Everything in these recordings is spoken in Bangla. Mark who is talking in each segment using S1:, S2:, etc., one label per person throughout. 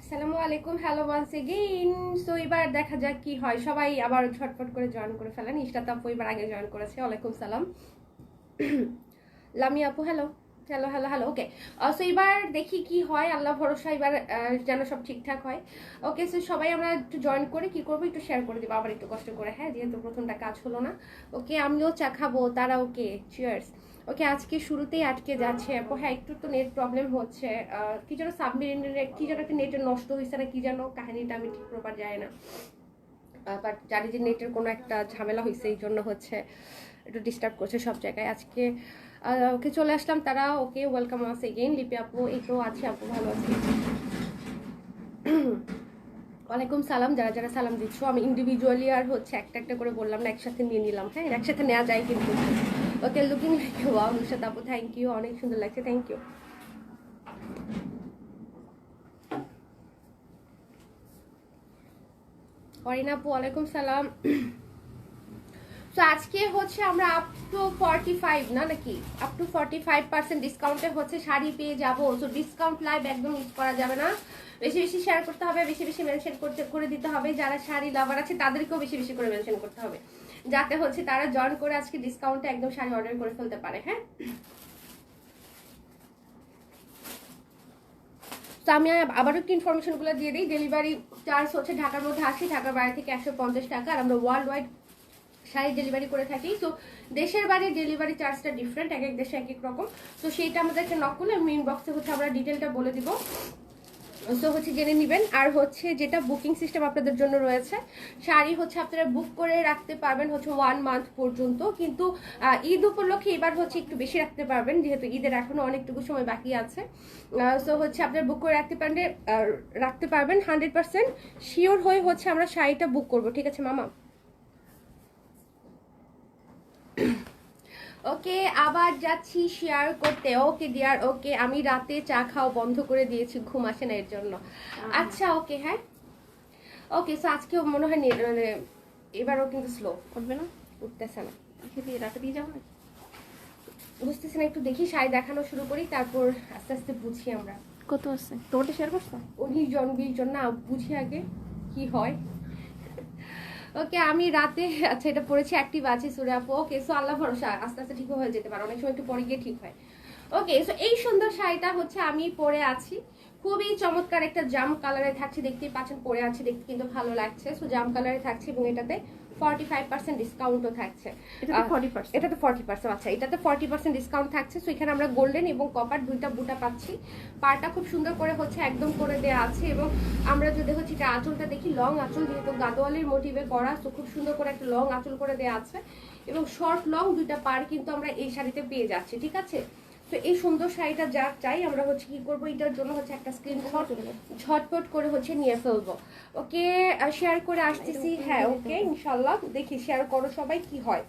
S1: আসসালামু আলাইকুম, হ্যালো ওয়ান্স এগেইন। সো এবার দেখা যাক কি হয়, সবাই আবার ঝটপট করে জয়েন করে ফেলেন। ইশরাত আপু এবার আগে জয়েন করেছে, ওয়ালাইকুম সালাম। লামি আপু হ্যালো হ্যালো হ্যালো হ্যালো। ওকে, সো এবার দেখি কি হয়, আল্লাহ ভরসা, এবার যেন সব ঠিকঠাক হয়। ওকে, সো সবাই আমরা একটু জয়েন করে কি করবো, একটু শেয়ার করে দেবো আবার একটু কষ্ট করে, হ্যাঁ, যেহেতু প্রথমটা কাজ হলো না। ওকে, আমিও চা খাবো, তারা ওকে চিয়ার্স। ওকে, আজকে শুরুতেই আটকে যাচ্ছে আপু, হ্যাঁ একটু তো নেট প্রবলেম হচ্ছে। কি যেন সাবমেরিনের কি যেন একটা নেটের নষ্ট হয়েছে না কি যেন, কাহিনীটা আমি ঠিক প্রপার জানি না, বাট জানি যে নেটের কোনো একটা ঝামেলা হয়েছে, এই জন্য হচ্ছে একটু ডিস্টার্ব করছে সব জায়গায় আজকে। ওকে, চলে আসলাম তারা। ওকে, ওয়েলকাম আস এগেইন। লিপি আপু এই তো আছে আপু, ভালো আছি। ওয়ালাইকুম সালাম, যারা যারা সালাম দিচ্ছ, আমি ইন্ডিভিজুয়ালি আর হচ্ছে একটা একটা করে বললাম না, একসাথে নিয়ে নিলাম, হ্যাঁ একসাথে নেওয়া যায় কিন্তু। ওকে, লুকিং লাইক ওয়াও নুশাত আপু, থ্যাংক ইউ, অনেক সুন্দর লাগছে, থ্যাংক ইউ। অরিনা আপু ওয়ালাইকুম সালাম। তো আজকে হচ্ছে আমরা আপ টু 45 না নাকি, আপ টু 45% ডিসকাউন্টে হচ্ছে শাড়ি পেয়ে যাবো। তো ডিসকাউন্ট লাইভ একদম মিস করা যাবে না, বেশি বেশি শেয়ার করতে হবে, বেশি বেশি মেনশন করে দিতে হবে। যারা শাড়ি লাভার আছে তাদেরকেও বেশি বেশি করে মেনশন করতে হবে, যাতে হচ্ছে তারা জয়েন করে আজকে ডিসকাউন্টে একদম শাড়ি অর্ডার করে ফেলতে পারে। হ্যাঁ, তো আমি আবারও একটু ইনফরমেশনগুলো দিয়ে দিই। ডেলিভারি চার্জ হচ্ছে ঢাকার মধ্যে 80, ঢাকার বাইরে থেকে 150 টাকা, আর আমরা ওয়ার্ল্ড ওয়াইড শাড়ি ডেলিভারি করে থাকি। তো দেশের বাইরে ডেলিভারি চার্জটা ডিফারেন্ট, এক এক দেশে এক এক রকম। তো সেইটা আমাদেরকে নক করলে আমি ইনবক্সে হচ্ছে আমরা ডিটেলটা বলে দিব, সো হচ্ছে জেনে নেবেন। আর হচ্ছে যেটা বুকিং সিস্টেম আপনাদের জন্য রয়েছে, শাড়ি হচ্ছে আপনারা বুক করে রাখতে পারবেন হচ্ছে 1 মান্থ পর্যন্ত, কিন্তু ঈদ উপলক্ষে এবার হচ্ছে একটু বেশি রাখতে পারবেন, যেহেতু ঈদের এখনো অনেকটুকু সময় বাকি আছে। সো হচ্ছে আপনারা বুক করে রাখতে পারবেন 100% শিওর হয়ে হচ্ছে আমরা শাড়িটা বুক করবো, ঠিক আছে মামা? ওকে, আবার যাচ্ছি শেয়ার করতে। ওকে ডিয়ার, ওকে, আমি রাতে চা খাওয়া বন্ধ করে দিয়েছি, ঘুম আসে না এর জন্য। আচ্ছা ওকে, হ্যাঁ ওকে। সো আজকেও মনে হয় মানে এবারও কিন্তু স্লো উঠবে না, উঠতেছে না, রাতে দিয়ে যাবো না, বুঝতেছি না। একটু দেখি শাড়ি দেখানো শুরু করি, তারপর আস্তে আস্তে বুঝি আমরা।
S2: কত আছে তোমারটা শেয়ার করছো?
S1: 19 জন 20 জন না, বুঝি আগে কি হয়। ওকে, আমি রাতে আচ্ছা এটা পড়েছি, অ্যাক্টিভ আছি সুরে আপু। ওকে, সো আল্লাহ ভরসা, আস্তে আস্তে ঠিক হয়ে যেতে পারে, অনেক সময় একটু পরে গিয়ে ঠিক হয়। ওকে, সো এই সুন্দর শাড়িটা হচ্ছে আমি পরে আছি, খুবই চমৎকার একটা জাম কালারে থাকছে, দেখতেই পাচ্ছেন পরে আছি, দেখতে কিন্তু ভালো লাগছে। সো জাম কালারে থাকছে এবং এটাতে 45% ডিসকাউন্টও থাকছে। এটাতে 40%, আচ্ছা এটাতে 40% ডিসকাউন্ট থাকছে। সো এখানে আমরা গোল্ডেন এবং কপার দুইটা বুটা পাচ্ছি। পাড়টা খুব সুন্দর করে হচ্ছে একদম করে দেওয়া আছে, এবং আমরা যদি হচ্ছে এটা আঁচলটা দেখি, লং আঁচল, যেহেতু গাদোয়ালির মোটিভে করা, তো খুব সুন্দর করে একটা লং আঁচল করে দেওয়া আছে, এবং শর্ট লং দুইটা পাড় কিন্তু আমরা এই শাড়িতে পেয়ে যাচ্ছি, ঠিক আছে? তো এই সুন্দর শাড়িটা যা চাই আমরা হচ্ছে কি করবো, এটার জন্য হচ্ছে একটা স্ক্রিনশট ঝটপট করে হচ্ছে নিয়ে ফেলবো। ওকে, শেয়ার করে আসতেছি, হ্যাঁ ওকে ইনশাল্লাহ, দেখি শেয়ার করো সবাই কি হয়।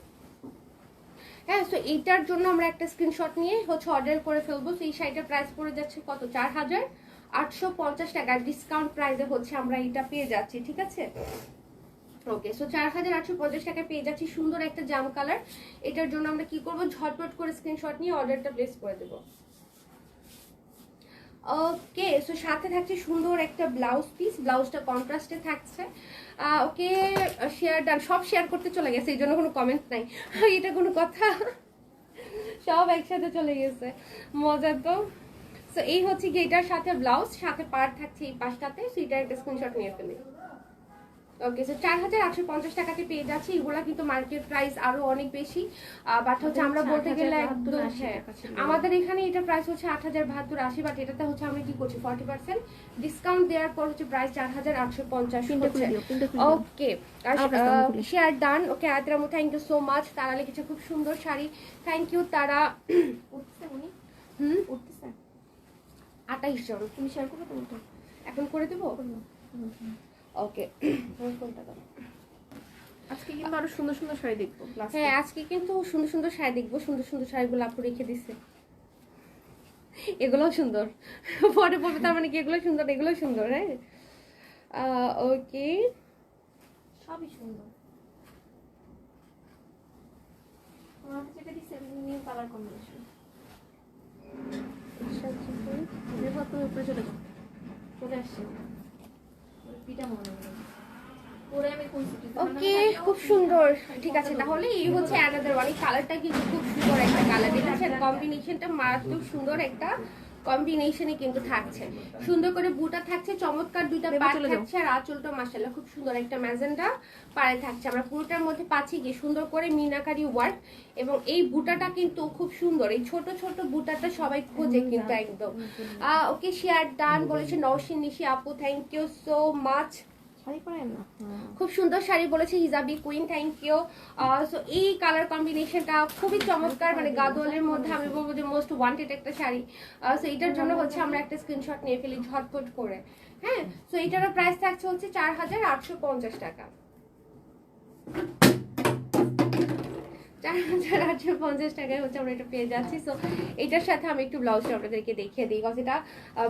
S1: হ্যাঁ, সো এইটার জন্য আমরা একটা স্ক্রিনশট নিয়ে হচ্ছে অর্ডার করে ফেলবো। তো এই শাড়িটার প্রাইস পড়ে যাচ্ছে কত, 4850 টাকা, ডিসকাউন্ট প্রাইসে হচ্ছে আমরা এটা পেয়ে যাচ্ছি, ঠিক আছে? ওকে, সো 4850 টাকা পেয়ে যাচ্ছি, সুন্দর একটা জাম কালার। এটার জন্য আমরা কি করব, ঝটপট করে স্ক্রিনশট নিয়ে অর্ডারটা প্লেস করে দেবো। ওকে, সো সাথে থাকছে সুন্দর একটা ব্লাউজ পিস, ব্লাউজটা কন্ট্রাস্টে থাকছে। ওকে, শেয়ার ডান, সব শেয়ার করতে চলে গেছে, এই জন্য কোনো কমেন্ট নাই। এটা কোনো কথা, সব একসাথে চলে গেছে, মজা তো। সো এই হচ্ছে কি, এটার সাথে ব্লাউজ, সাথে পাড় থাকছে এই পাশটাতে, সো এটার একটা স্ক্রিনশট নিয়ে ফেলি। ওকে, সো 4850 টাকাতে পেয়ে যাচ্ছি। এগুলা কিন্তু মার্কেট প্রাইস আরো অনেক বেশি, বাট হচ্ছে আমরা বলতে গেলে একদম, হ্যাঁ আমাদের এখানে এটা প্রাইস হচ্ছে 807280, বাট এটাতে হচ্ছে আমরা কি করছি 40% ডিসকাউন্ট দেওয়ার পর হচ্ছে প্রাইস 4850 হচ্ছে। Okay, share done. ওকে, আয়তরামু থ্যাংক ইউ সো মাচ, তারা লিখেছে খুব সুন্দর শাড়ি, থ্যাংক ইউ তারা। উঠছে উনি, উঠতেছে 28 জন, তুমি শেয়ার করবে তো, এখন করে দেবো। ওকে,
S2: আজকে কিন্তু আরো সুন্দর সুন্দর শাড়ি দেখবো।
S1: হ্যাঁ আজকে কিন্তু সুন্দর সুন্দর শাড়ি দেখবো, সুন্দর সুন্দর শাড়িগুলো আপু রেখে দিচ্ছে, এগুলোও সুন্দর, পরে বলবে তার মানে কি এগুলো সুন্দর, এগুলো সুন্দর, হ্যাঁ ওকে সবই সুন্দর। আমার যেটা দিচ্ছে নিউ কালার কম্বিনেশন।
S2: তুমি উপরে চলে যাও। চলে আসছে পিঠা মনে হয় পরে আমি কইছি
S1: ওকে, খুব সুন্দর। ঠিক আছে, তাহলে এই হচ্ছে অ্যানাদার ওয়ান। এই কালারটা কিন্তু খুব সুন্দর একটা কালার, ঠিক আছে? কম্বিনেশনটা মারাত্মক সুন্দর একটা কম্বিনেশনে কিন্তু থাকছে। সুন্দর করে বুটা থাকছে, চমৎকার দুইটা পাড় থাকছে, আর আঁচলটা মাশাআল্লাহ খুব সুন্দর একটা ম্যাজেন্ডা পাড়ে থাকছে। আমরা পুরোটার মধ্যে পাচ্ছি কি সুন্দর করে মিনাকারি ওয়ার্ক, এবং এই বুটাটা কিন্তু খুব সুন্দর। এই ছোট ছোট বুটাটা সবাই খোঁজে কিন্তু একদম। ওকে, শেয়ার ডান বলেছে নওশিন নিশি আপু, thank you so much.
S2: Sari পরেন না,
S1: খুব সুন্দর শাড়ি বলেছে হিজাবি কুইন, থ্যাংক ইউ। সো এই কালার কম্বিনেশনটা খুবই চমৎকার, মানে গাদোয়ালের মধ্যে আমি বলবো যে মোস্ট ওয়ান্টেড একটা শাড়ি। সো এটার জন্য হচ্ছে আমরা একটা স্ক্রিনশট নিয়ে ফেলি ঝটপট করে। হ্যাঁ, সো এটারও প্রাইস থাকছে হচ্ছে 4850 টাকা। 4850 টাকায় হচ্ছে আমরা এটা পেয়ে যাচ্ছি। সো এটার সাথে আমি একটু ব্লাউজটা আপনাদেরকে দেখিয়ে দিই, বিকজ এটা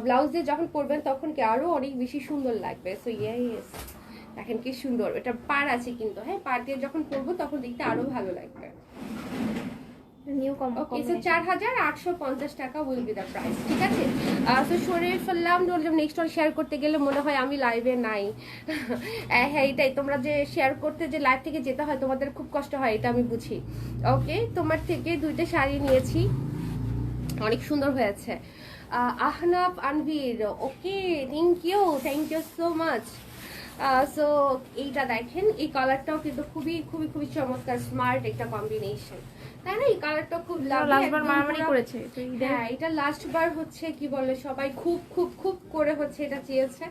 S1: ব্লাউজ দিয়ে যখন পরবেন তখন কি আরো অনেক বেশি সুন্দর লাগবে। সো ইয়েস, দেখেন কি সুন্দর, এটা পাড় আছে কিন্তু। হ্যাঁ, পাড় দিয়ে যখন পরবো তখন দেখতে আরো ভালো লাগবে।
S2: নিউ কম।
S1: ওকে, সো 4850 টাকা উইল বি দ্য প্রাইস, ঠিক আছে? সো সরে ফেললাম, নেক্সট ওয়ান শেয়ার করতে গেলে মনে হয় আমি লাইভে নাই। হ্যাঁ, এটাই, তোমরা যে শেয়ার করতে যে লাইভ থেকে যেতে হয় তোমাদের খুব কষ্ট হয়, এটা আমি বুঝি। ওকে, তোমার থেকে দুইটা শাড়ি নিয়েছি, অনেক সুন্দর হয়েছে। Ahnaf Anvir, okay, thank you so much. So এইটা দেখেন, এই কালারটাও কিন্তু খুবই খুবই খুবই চমৎকার, স্মার্ট একটা কম্বিনেশন, তাই না? এই কালারটা খুব
S2: লাস্টবার মারামারি করেছে।
S1: হ্যাঁ, এটা লাস্ট বার হচ্ছে কি বলে সবাই খুব খুব খুব করে হচ্ছে এটা চেয়েছে,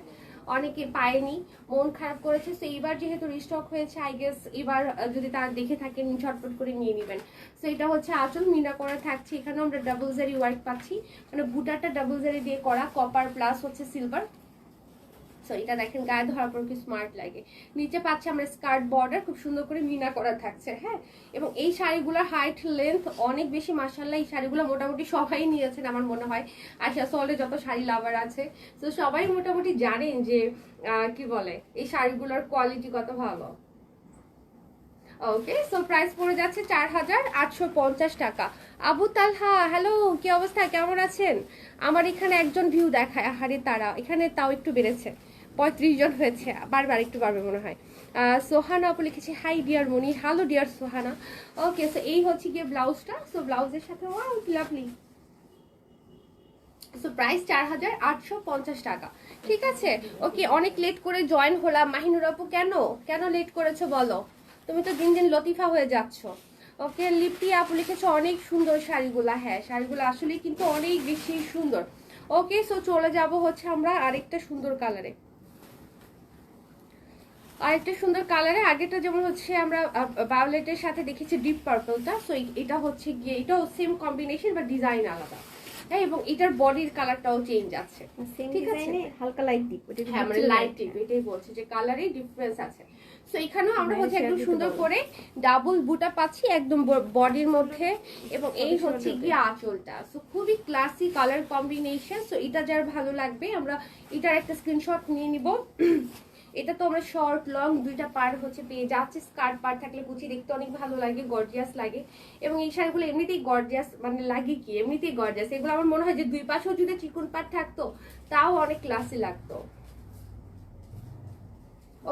S1: অনেকে পায়নি, মন খারাপ করেছে। সো এইবার যেহেতু রিস্টক হয়েছে, আই গেস এবার যদি তারা দেখে থাকেন ঝটপট করে নিয়ে নেবেন। সো এটা হচ্ছে আঁচল মিনা করা থাকছে, এখানে আমরা ডাবল জারি ওয়ার্ক পাচ্ছি, মানে বুটারটা ডাবল জারি দিয়ে করা, কপার প্লাস হচ্ছে সিলভার। সো এটা দেখেন গায়ে ধরার পর কি স্মার্ট লাগে। নিচে পাচ্ছে আমরা স্কার্ট বর্ডার, খুব সুন্দর করে মিনা করা থাকছে। হ্যাঁ, এবং এই শাড়িগুলোর হাইট লেন্থ অনেক বেশি, মাশাআল্লাহ। এই শাড়িগুলো মোটামুটি সবাই নিয়েছেন আমার মনে হয়, আশা সলে যত শাড়ি লাভার আছে, তো সবাই মোটামুটি জানেন যে কি বলে এই শাড়িগুলোর কোয়ালিটি কত ভালো। ওকে, সো প্রাইস পড়ে যাচ্ছে 4850 টাকা। আবু তালহা, হ্যালো, কি অবস্থা, কেমন আছেন? আমার এখানে একজন ভিউ দেখায়, আহারে তারা, এখানে তাও একটু বেড়েছে, 35 জন হয়েছে, বারবার একটু বাড়বে মনে হয়। সোহানা আপু লিখেছে হাই ডিয়ার মনি, হ্যালো ডিয়ার সোহানা। ওকে, সো এই হচ্ছে গিয়ে ব্লাউজটা। সো ব্লাউজের সাথে ওয়াও কি লাভলি। সো প্রাইস 4850 টাকা, ঠিক আছে? ওকে, অনেক লেট করে জয়েন হলাম। মাহিনুর আপু, কেন লেট করেছো বলো? তুমি তো দিন দিন লতিফা হয়ে যাচ্ছ। ওকে, লিপি আপু লিখেছো অনেক সুন্দর শাড়িগুলা। হ্যাঁ, শাড়িগুলো আসলে কিন্তু অনেক বেশি সুন্দর। ওকে, সো চলে যাব হচ্ছে আমরা আরেকটা সুন্দর কালারে। আগেটা যেমন হচ্ছে আমরা ভায়োলেটের সাথে দেখেছি ডিপ পার্পলটা। সো এটা হচ্ছে গিয়ে এটাও সেম কম্বিনেশন বা ডিজাইন আলাদা। হ্যাঁ, এবং এটার বডির কালারটাও চেঞ্জ আছে, ঠিক আছে?
S2: হালকা লাইট ডিপ,
S1: হ্যাঁ, মানে লাইট ডিপ, এটাই বলছে যে কালারে ডিফারেন্স আছে। সো এখানেও আমরা হচ্ছে একটু সুন্দর করে ডাবল বুটা পাচ্ছি একদম বডির মধ্যে, এবং এই হচ্ছে গিয়ে আঁচলটা। সো খুবই ক্লাসি কালার কম্বিনেশন। সো এটা যার ভালো লাগবে আমরা এটার একটা স্ক্রিনশট নিয়ে নিব। এটা তো আমরা শর্ট লং দুইটা পার হচ্ছে পেয়ে যাচ্ছি। স্কার্ট পার থাকলে কুচি দেখতে অনেক ভালো লাগে, গর্জিয়াস লাগে, এবং এই শাড়িগুলো এমনিতেই গর্জিয়াস, মানে লাগে কি এমনিতেই গর্জিয়াস। এগুলো আমার মনে হয় যে দুই পাশেও যদি চিকন পার থাকতো তাও অনেক ক্লাসি লাগতো।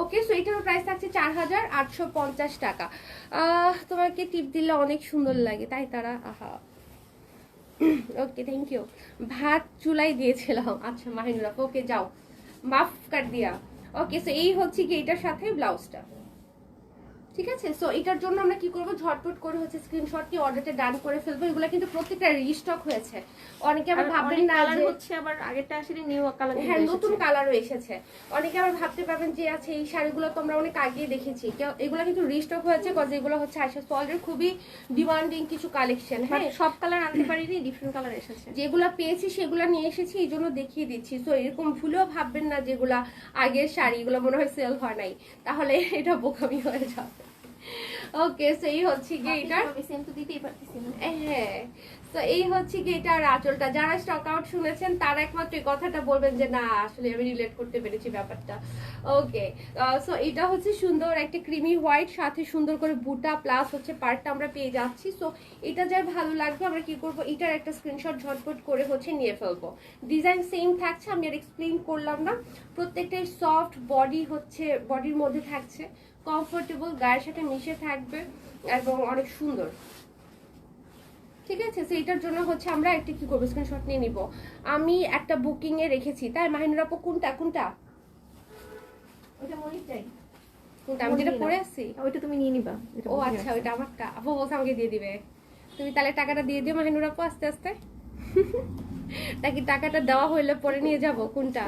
S1: ওকে, সো এটার প্রাইস থাকছে 4850 টাকা। তোমাকে টিপ দিলে অনেক সুন্দর লাগে, তাই তারা, আহা। ওকে, থ্যাংক ইউ। ভাত চুলাই দিয়েছিলাম, আচ্ছা মাহিনুরা, ওকে যাও, মাফ কর দিয়া। ওকে, সো এই হচ্ছে কি এটার সাথে ব্লাউজটা, ঠিক আছে? সো এটার জন্য আমরা কি করব, ঝটপট করে হচ্ছে স্ক্রিনশট দিয়ে অর্ডারটা ডান করে ফেলবো। এগুলো কিন্তু প্রত্যেকটা রিস্টক হয়েছে। অনেকে আবার ভাববেন না যে
S2: হচ্ছে আবার আগেরটা আসলে নিউ কালার,
S1: হ্যাঁ নতুন কালারও এসেছে। অনেকে আবার ভাবতে পারবেন যে আছে এই শাড়িগুলো তো আমরা অনেক আগেই দেখেছি, এগুলো কিন্তু রিস্টক হয়েছে, কজ এগুলো হচ্ছে আয়শা সলের খুবই ডিমান্ডিং কিছু কালেকশন। হ্যাঁ,
S2: সব কালার আনতে পারিনি, ডিফারেন্ট কালার এসেছে।
S1: যেগুলো পেয়েছি সেগুলো নিয়ে এসেছি, এই জন্য দেখিয়ে দিচ্ছি। সো এরকম ভুলেও ভাববেন না যেগুলা আগের শাড়ি, এগুলো মনে হয় সেল হয় নাই, তাহলে এটা বোকামি হয়ে যাবে। ওকে, সো এই হচ্ছে গিয়ে এটা,
S2: সেম তো দিতেই পারতেছি না।
S1: হ্যাঁ তো এই হচ্ছে কি এটার আঁচলটা। যারা স্টক আউট শুনেছেন তারা একমাত্র এই কথাটা বলবেন যে না আসলে আমি রিলেট করতে পেরেছি ব্যাপারটা। ওকে, সো এটা হচ্ছে সুন্দর একটা ক্রিমি হোয়াইট, সাথে সুন্দর করে বুটা প্লাস হচ্ছে পার্টটা আমরা পেয়ে যাচ্ছি। সো এটা যার ভালো লাগবে আমরা কি করব, এটার একটা স্ক্রিনশট ঝটপট করে হচ্ছে নিয়ে ফেলবো। ডিজাইন সেম থাকছে, আমি আর এক্সপ্লেইন করলাম না। প্রত্যেকটাই সফট বডি হচ্ছে, বডির মধ্যে থাকছে, কমফোর্টেবল, গায়ের সাথে মিশে থাকবে এবং অনেক সুন্দর। ঠিক আছে, সেইটার জন্য হচ্ছে আমরা একটা কি করবো, স্ক্রিনশট নিয়ে নিব। আমি একটা বুকিং এ রেখেছি, তাই মাহিনুর আপু কোনটা কোনটা
S2: ওটা মনির চাই,
S1: কোনটা আমি যেটা পরে আসছি?
S2: ওইটা তুমি নিয়ে নিবা।
S1: ও আচ্ছা, ওইটা আমারটা। আপু বলছে আমাকে দিয়ে দিবে। তুমি তাহলে টাকাটা দিয়ে দিও মাহিনুর আপু আস্তে আস্তে। নাকি টাকাটা দেওয়া হইলে পরে নিয়ে যাব কোনটা?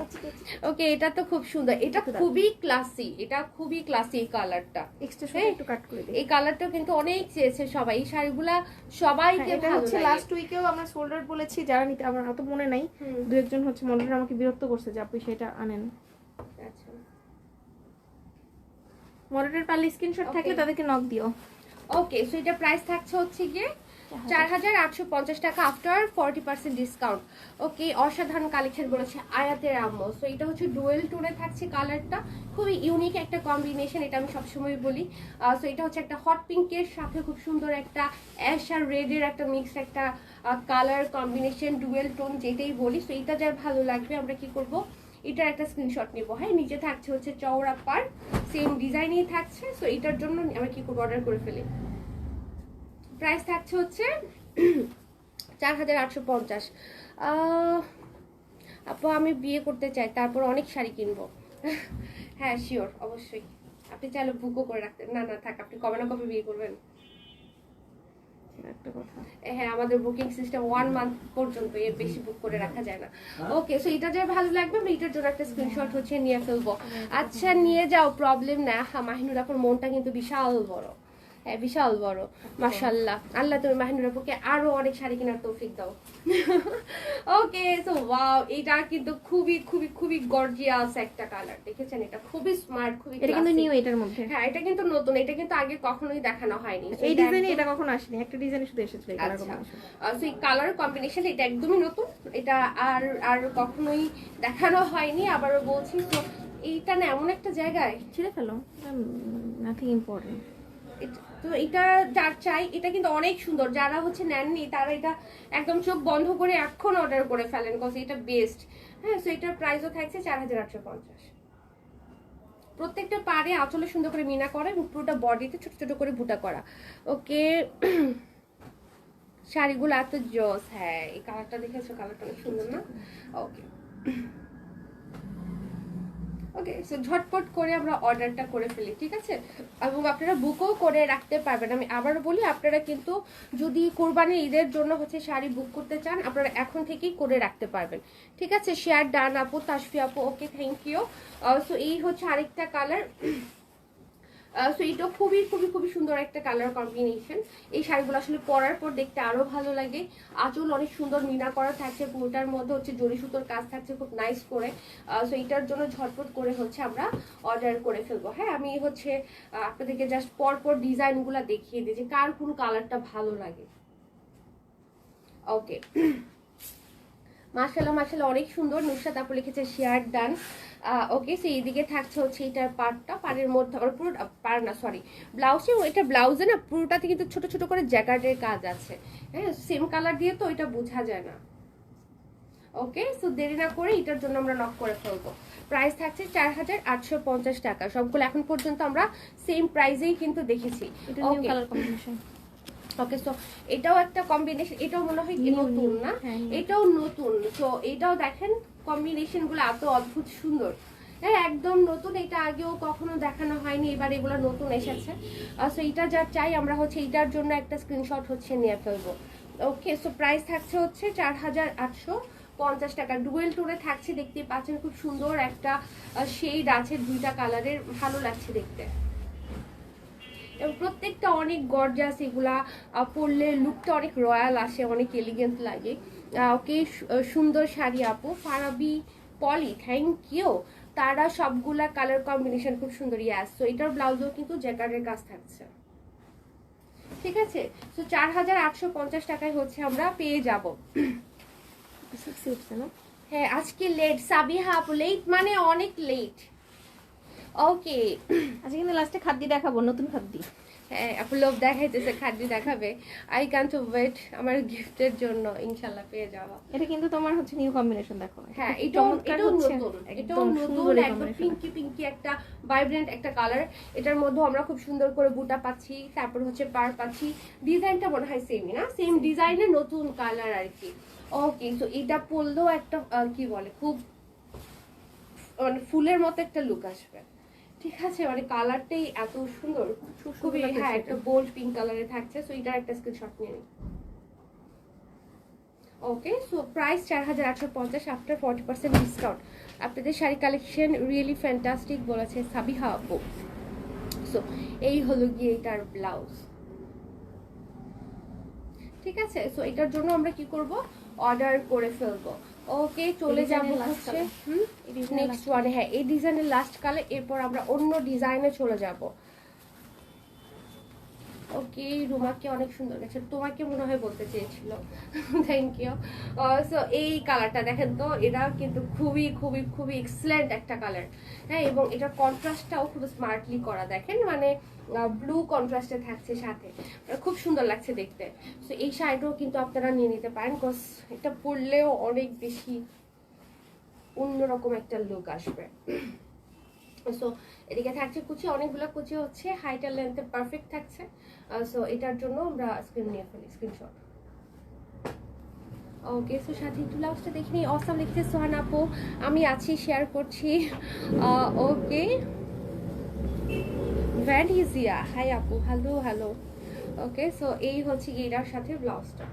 S1: ওকে, এটা তো খুব সুন্দর, এটা খুবই ক্লাসি, এটা খুবই ক্লাসি। এই কালারটা
S2: এক্সট্রা সময় একটু কাট করে দিই।
S1: এই কালারটাও কিন্তু অনেক চেয়েছে সবাই, এই শাড়িগুলা সবাইকে
S2: এটা
S1: ভালো
S2: হচ্ছে
S1: লাগে।
S2: লাস্ট উইকেও আমরা সোল্ডার বলেছি, যারা নিতে আমার অত মনে নাই, দু একজন হচ্ছে মডেলার আমাকে বিরক্ত করছে যে আপনি সেটা আনেন।
S1: আচ্ছা,
S2: মডেলের পারলে স্ক্রিনশট থাকলে তাদেরকে নক দিও।
S1: ওকে, সো এটা প্রাইস থাকছে হচ্ছে গিয়ে 4850 টাকা আফটার 40% ডিসকাউন্ট। ওকে, অসাধারণ কালেকশন বলেছে আয়াতের আম্মু। সো এটা হচ্ছে ডুয়েল টোনে থাকছে, কালারটা খুবই ইউনিক একটা কম্বিনেশন, এটা আমি সবসময় বলি। সো এটা হচ্ছে একটা হট পিঙ্কের সাথে খুব সুন্দর একটা অ্যাশ আর রেডের একটা মিক্স একটা কালার কম্বিনেশন, ডুয়েল টোন যেটাই বলি। সো এটা যার ভালো লাগবে আমরা কি করব, এটার একটা স্ক্রিনশট নেব। হ্যাঁ, নিচে থাকছে হচ্ছে চওড়া পার, সেম ডিজাইনই থাকছে। সো এটার জন্য আমরা কি করবো, অর্ডার করে ফেলি। প্রাইস থাকছে হচ্ছে 4850। আপু আমি বিয়ে করতে চাই, তারপর অনেক শাড়ি কিনবো। হ্যাঁ শিওর, অবশ্যই। আপনি চাইলে বুকও করে রাখতেন। না না থাক, আপনি কবে না কবে বিয়ে করবেন।
S2: একটা কথা,
S1: হ্যাঁ, আমাদের বুকিং সিস্টেম 1 মান্থ পর্যন্ত, এর বেশি বুক করে রাখা যায় না। ওকে, সো এটা যা ভালো লাগবে আমি এটার জন্য একটা স্ক্রিনশট হচ্ছে নিয়ে ফেলবো। আচ্ছা নিয়ে যাও, প্রবলেম না। হ্যাঁ, মাহিনুর আপুর মনটা কিন্তু বিশাল বড়, হ্যাঁ বিশাল বড়, মাশাআল্লাহ। আল্লাহ তুমি মাহিনুর আপুকে আরো অনেক শাড়ি কেনার তৌফিক দাও। ওকে, সো ওয়াও, এটা কিন্তু খুবই খুবই খুবই গর্জিয়াস একটা কালার, দেখেছেন? এটা খুবই স্মার্ট, খুবই
S2: এটা কিন্তু
S1: classy।
S2: নিউ এটার মধ্যে।
S1: হ্যাঁ, এটা কিন্তু নতুন, এটা কিন্তু আগে কখনোই দেখানো হয়নি। So,
S2: এই
S1: এটা
S2: ডিজাইনে
S1: একদম-
S2: এটা কখনো আসেনি, একটা ডিজাইনে শুধু এসেছিল এই কালার
S1: আচ্ছা,
S2: কম্বিনেশন।
S1: সো এই কালার কম্বিনেশন এটা একদমই নতুন, এটা আর আর কখনোই দেখানো হয়নি। আবারও বলছি, তো এইটা না এমন একটা জায়গায়,
S2: ছিঁড়ে ফেলো, নাথিং ইম্পর্টেন্ট।
S1: তো এটা যার চাই, এটা কিন্তু অনেক সুন্দর। যারা হচ্ছে নেননি তারা এটা একদম চোখ বন্ধ করে এখন অর্ডার করে ফেলেন, কজ এটা বেস্ট। হ্যাঁ, সো এটার প্রাইসও থাকছে 4850। প্রত্যেকটা পারে আঁচলে সুন্দর করে মিনা করা এবং পুরোটা বডিতে ছোট ছোট করে বুটা করা। ওকে, শাড়িগুলো এত জোস। হ্যাঁ, এই কালারটা দেখেছো, কালারটা অনেক সুন্দর না? ওকে ওকে, সো ঝটপট করে আমরা অর্ডারটা করে ফেলি, ঠিক আছে? এবং আপনারা বুকও করে রাখতে পারবেন। আমি আবারও বলি, আপনারা কিন্তু যদি কোরবানির ঈদের জন্য হচ্ছে শাড়ি বুক করতে চান, আপনারা এখন থেকেই করে রাখতে পারবেন, ঠিক আছে? শেয়ার ডান আপু, তাসফি আপু, ওকে থ্যাংক ইউ। সো এই হচ্ছে আরেকটা কালার। সো এটা খুবই খুবই খুবই সুন্দর একটা কালার কম্বিনেশন। এই শাড়িগুলো আসলে পরার পর দেখতে আরো ভালো লাগে। আঁচল অনেক সুন্দর মিনা করা থাকছে, পুরোটার মধ্যে হচ্ছে জরি সুতোর কাজ থাকছে খুব নাইস করে। সো এটার জন্য ঝটপট করে হচ্ছে আমরা অর্ডার করে ফেলবো। হ্যাঁ, আমি হচ্ছে আপনাদেরকে জাস্ট পরপর ডিজাইনগুলো দেখিয়ে দিই যে কার কোন কালারটা ভালো লাগে। ওকে, মাশাআল্লাহ মাশাআল্লাহ, অনেক সুন্দর। নুসরাত আপু লিখেছে শেয়ার ডান। ওকে, সো এইদিকে থাকছে হচ্ছে এটার পাড়টা, পাড়ের মধ্যে আর পুরো পাড় না সরি ব্লাউজে, এটা ব্লাউজে না পুরোটাতে কিন্তু ছোট ছোট করে জ্যাকেটের কাজ আছে। হ্যাঁ, সেম কালার দিয়ে তো এটা বোঝা যায় না। ওকে, সো দেরি না করে এটার জন্য আমরা নক করে ফেলবো। প্রাইস থাকছে 4850 টাকা। সবগুলো এখন পর্যন্ত আমরা সেম প্রাইসেই কিন্তু দেখেছি।
S2: এটা নিউ
S1: ওকে
S2: কালার কম্বিনেশন।
S1: ওকে, সো এটাও একটা কম্বিনেশন, এটাও মনে হয় নতুন না? এটাও নতুন। সো এটাও দেখেন কম্বিনেশন গুলো এত অদ্ভুত সুন্দর। হ্যাঁ, একদম নতুন, এটা আগেও কখনো দেখানো হয়নি, এবার এগুলো নতুন এসেছে। সো এটা যা চাই আমরা হচ্ছে এটার জন্য একটা স্ক্রিনশট হচ্ছে নিয়ে ফেলবো। ওকে, সো প্রাইস থাকছে হচ্ছে 4850 টাকা। ডুয়েল টোনে থাকছে, দেখতে পাচ্ছেন খুব সুন্দর একটা শেড আছে, দুইটা কালারের, ভালো লাগছে দেখতে। এবং প্রত্যেকটা অনেক গর্জাস, এগুলা পরলে লুকটা অনেক রয়্যাল আসে, অনেক এলিগেন্ট লাগে। ওকে, সুন্দর শাড়ি আপু। ফারাবি পলি, থ্যাংক ইউ। তারা সবগুলা কালার কম্বিনেশন খুব সুন্দর। ইয়াস, সো এটার ব্লাউজও কিন্তু জ্যাকার্ডের কাজ থাকছে। ঠিক আছে, তো 4850 টাকায় হচ্ছে আমরা পেয়ে যাব।
S2: সেক্সি উঠছে না?
S1: হ্যাঁ আজকে লেট সাবিহা আপু, লেট মানে অনেক লেট। ওকে
S2: আজকে কিন্তু লাস্টে খাদ্য দেখাবো, নতুন খাদ্য।
S1: হ্যাঁ আপু লোভ দেখাইতেছে, খাদ্য দেখাবে। আই ক্যান্ট ওয়েট আমার গিফটের জন্য, ইনশাল্লাহ পেয়ে যাওয়া।
S2: এটা কিন্তু তোমার হচ্ছে নিউ কম্বিনেশন, দেখো।
S1: হ্যাঁ
S2: খুব
S1: এটাও
S2: চমৎকার
S1: এটাও
S2: হচ্ছে,
S1: নতুন, এটাও
S2: একদম
S1: নতুন,
S2: সুন্দর এই
S1: একদম
S2: combination।
S1: পিঙ্কি পিঙ্কি একটা ভাইব্রেন্ট একটা কালার। এটার মধ্যে আমরা খুব সুন্দর করে বুটা পাচ্ছি, তারপর হচ্ছে পার পাচ্ছি। ডিজাইনটা মনে হয় সেমই না, সেম ডিজাইনের নতুন কালার আর কি। ওকে সো এটা পরলেও একটা কি বলে খুব মানে ফুলের মতো একটা লুক আসবে। ঠিক আছে, মানে কালারটাই এত সুন্দর, খুবই হ্যাঁ একটা বোল্ড পিঙ্ক কালারে থাকছে। সো এটার একটা স্ক্রিনশট নিয়ে নিই। Okay so price 4850 after 40% discount. আপনাদের শাড়ি কালেকশন রিয়েলি ফ্যান্টাস্টিক বলেছে সাবিহা আপু। সো এই হলো গিয়ে এটার ব্লাউজ। ঠিক আছে, সো এটার জন্য আমরা কি করব, অর্ডার করে ফেলবো। ওকে চলে যাব হচ্ছে নেক্সট ওয়ানে। হ্যাঁ এই ডিজাইনের লাস্ট কালার, এরপর আমরা অন্য ডিজাইনে চলে যাব। ওকে রুমাকে অনেক সুন্দর লাগছে, তোমাকে মনে হয় বলতে চেয়েছিল। Thank you. সো এই কালারটা দেখেন তো, এটা কিন্তু খুবই খুবই খুবই এক্সেলেন্ট একটা কালার। হ্যাঁ এবং এটার কন্ট্রাস্টটাও খুব স্মার্টলি করা, দেখেন মানে ব্লু কন্ট্রাস্টে থাকছে সাথে, খুব সুন্দর লাগছে দেখতে। সো এই শাড়িটাও কিন্তু আপনারা নিয়ে নিতে পারেন, বিকজ এটা পরলেও অনেক বেশি অন্যরকম একটা লুক আসবে। সো এদিকে থাকছে কুচি, অনেকগুলো কুচি হচ্ছে, হাইট আর লেন্থে পারফেক্ট থাকছে। সো এটার জন্য আমরা স্ক্রিন নিয়ে ফেলি, স্ক্রিনশট। ওকে সো সাথে একটু ব্লাউজটা দেখে নিই। অসাম লিখছে সোহান আপু, আমি আছি শেয়ার করছি। ওকে ভ্যারি ইজিয়া, হাই আপু, হ্যালো হ্যালো। ওকে সো এই হচ্ছে এটার সাথে ব্লাউজটা।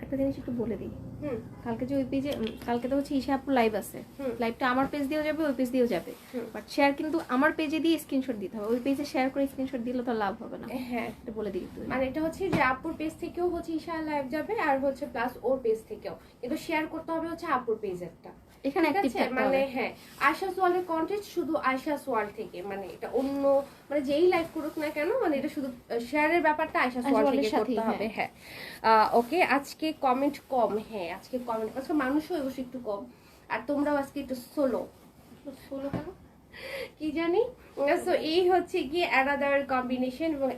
S2: একটা জিনিস একটু বলে দিই,
S1: হুম
S2: কালকে যে ওই পেজে, কালকে তো হচ্ছে ঈশা আপুর লাইভ আছে,
S1: হুম।
S2: লাইভটা আমার পেজ দিয়েও যাবে, ওই পেজ দিয়েও যাবে।
S1: হুম।
S2: বাট শেয়ার কিন্তু আমার পেজে দিয়ে স্ক্রিনশট দিতে হবে, ওই পেজে শেয়ার করে স্ক্রিনশট দিলে তো লাভ হবে না।
S1: হ্যাঁ
S2: এটা বলে দিই একটু।
S1: মানে এটা হচ্ছে যে আপুর পেজ থেকেও হচ্ছে ঈশা লাইভ যাবে, আর হচ্ছে প্লাস ওর পেজ থেকেও, কিন্তু শেয়ার করতে হবে হচ্ছে আপুর পেজেরটা।
S2: এখানে
S1: ঠিক
S2: অ্যাক্টিভ
S1: আছে,
S2: থাকতে
S1: মানে
S2: হবে।
S1: হ্যাঁ আয়শা সোয়ালের কন্টেন্ট শুধু আয়শা সোয়াল থেকে, মানে এটা অন্য মানে যেই লাইভ করুক না কেন, মানে এটা শুধু শেয়ারের ব্যাপারটা আয়শা সোয়াল
S2: সোয়ালের
S1: থেকে
S2: সাথেই,
S1: করতে হবে। হ্যাঁ ওকে আজকে কমেন্ট কম, হ্যাঁ আজকে কমেন্ট, আজকে মানুষও অবশ্য একটু কম, আর তোমরাও আজকে একটু সোলো
S2: সোলো কেন
S1: কি জানি। সো এই হচ্ছে কি অ্যানাদার কম্বিনেশন এবং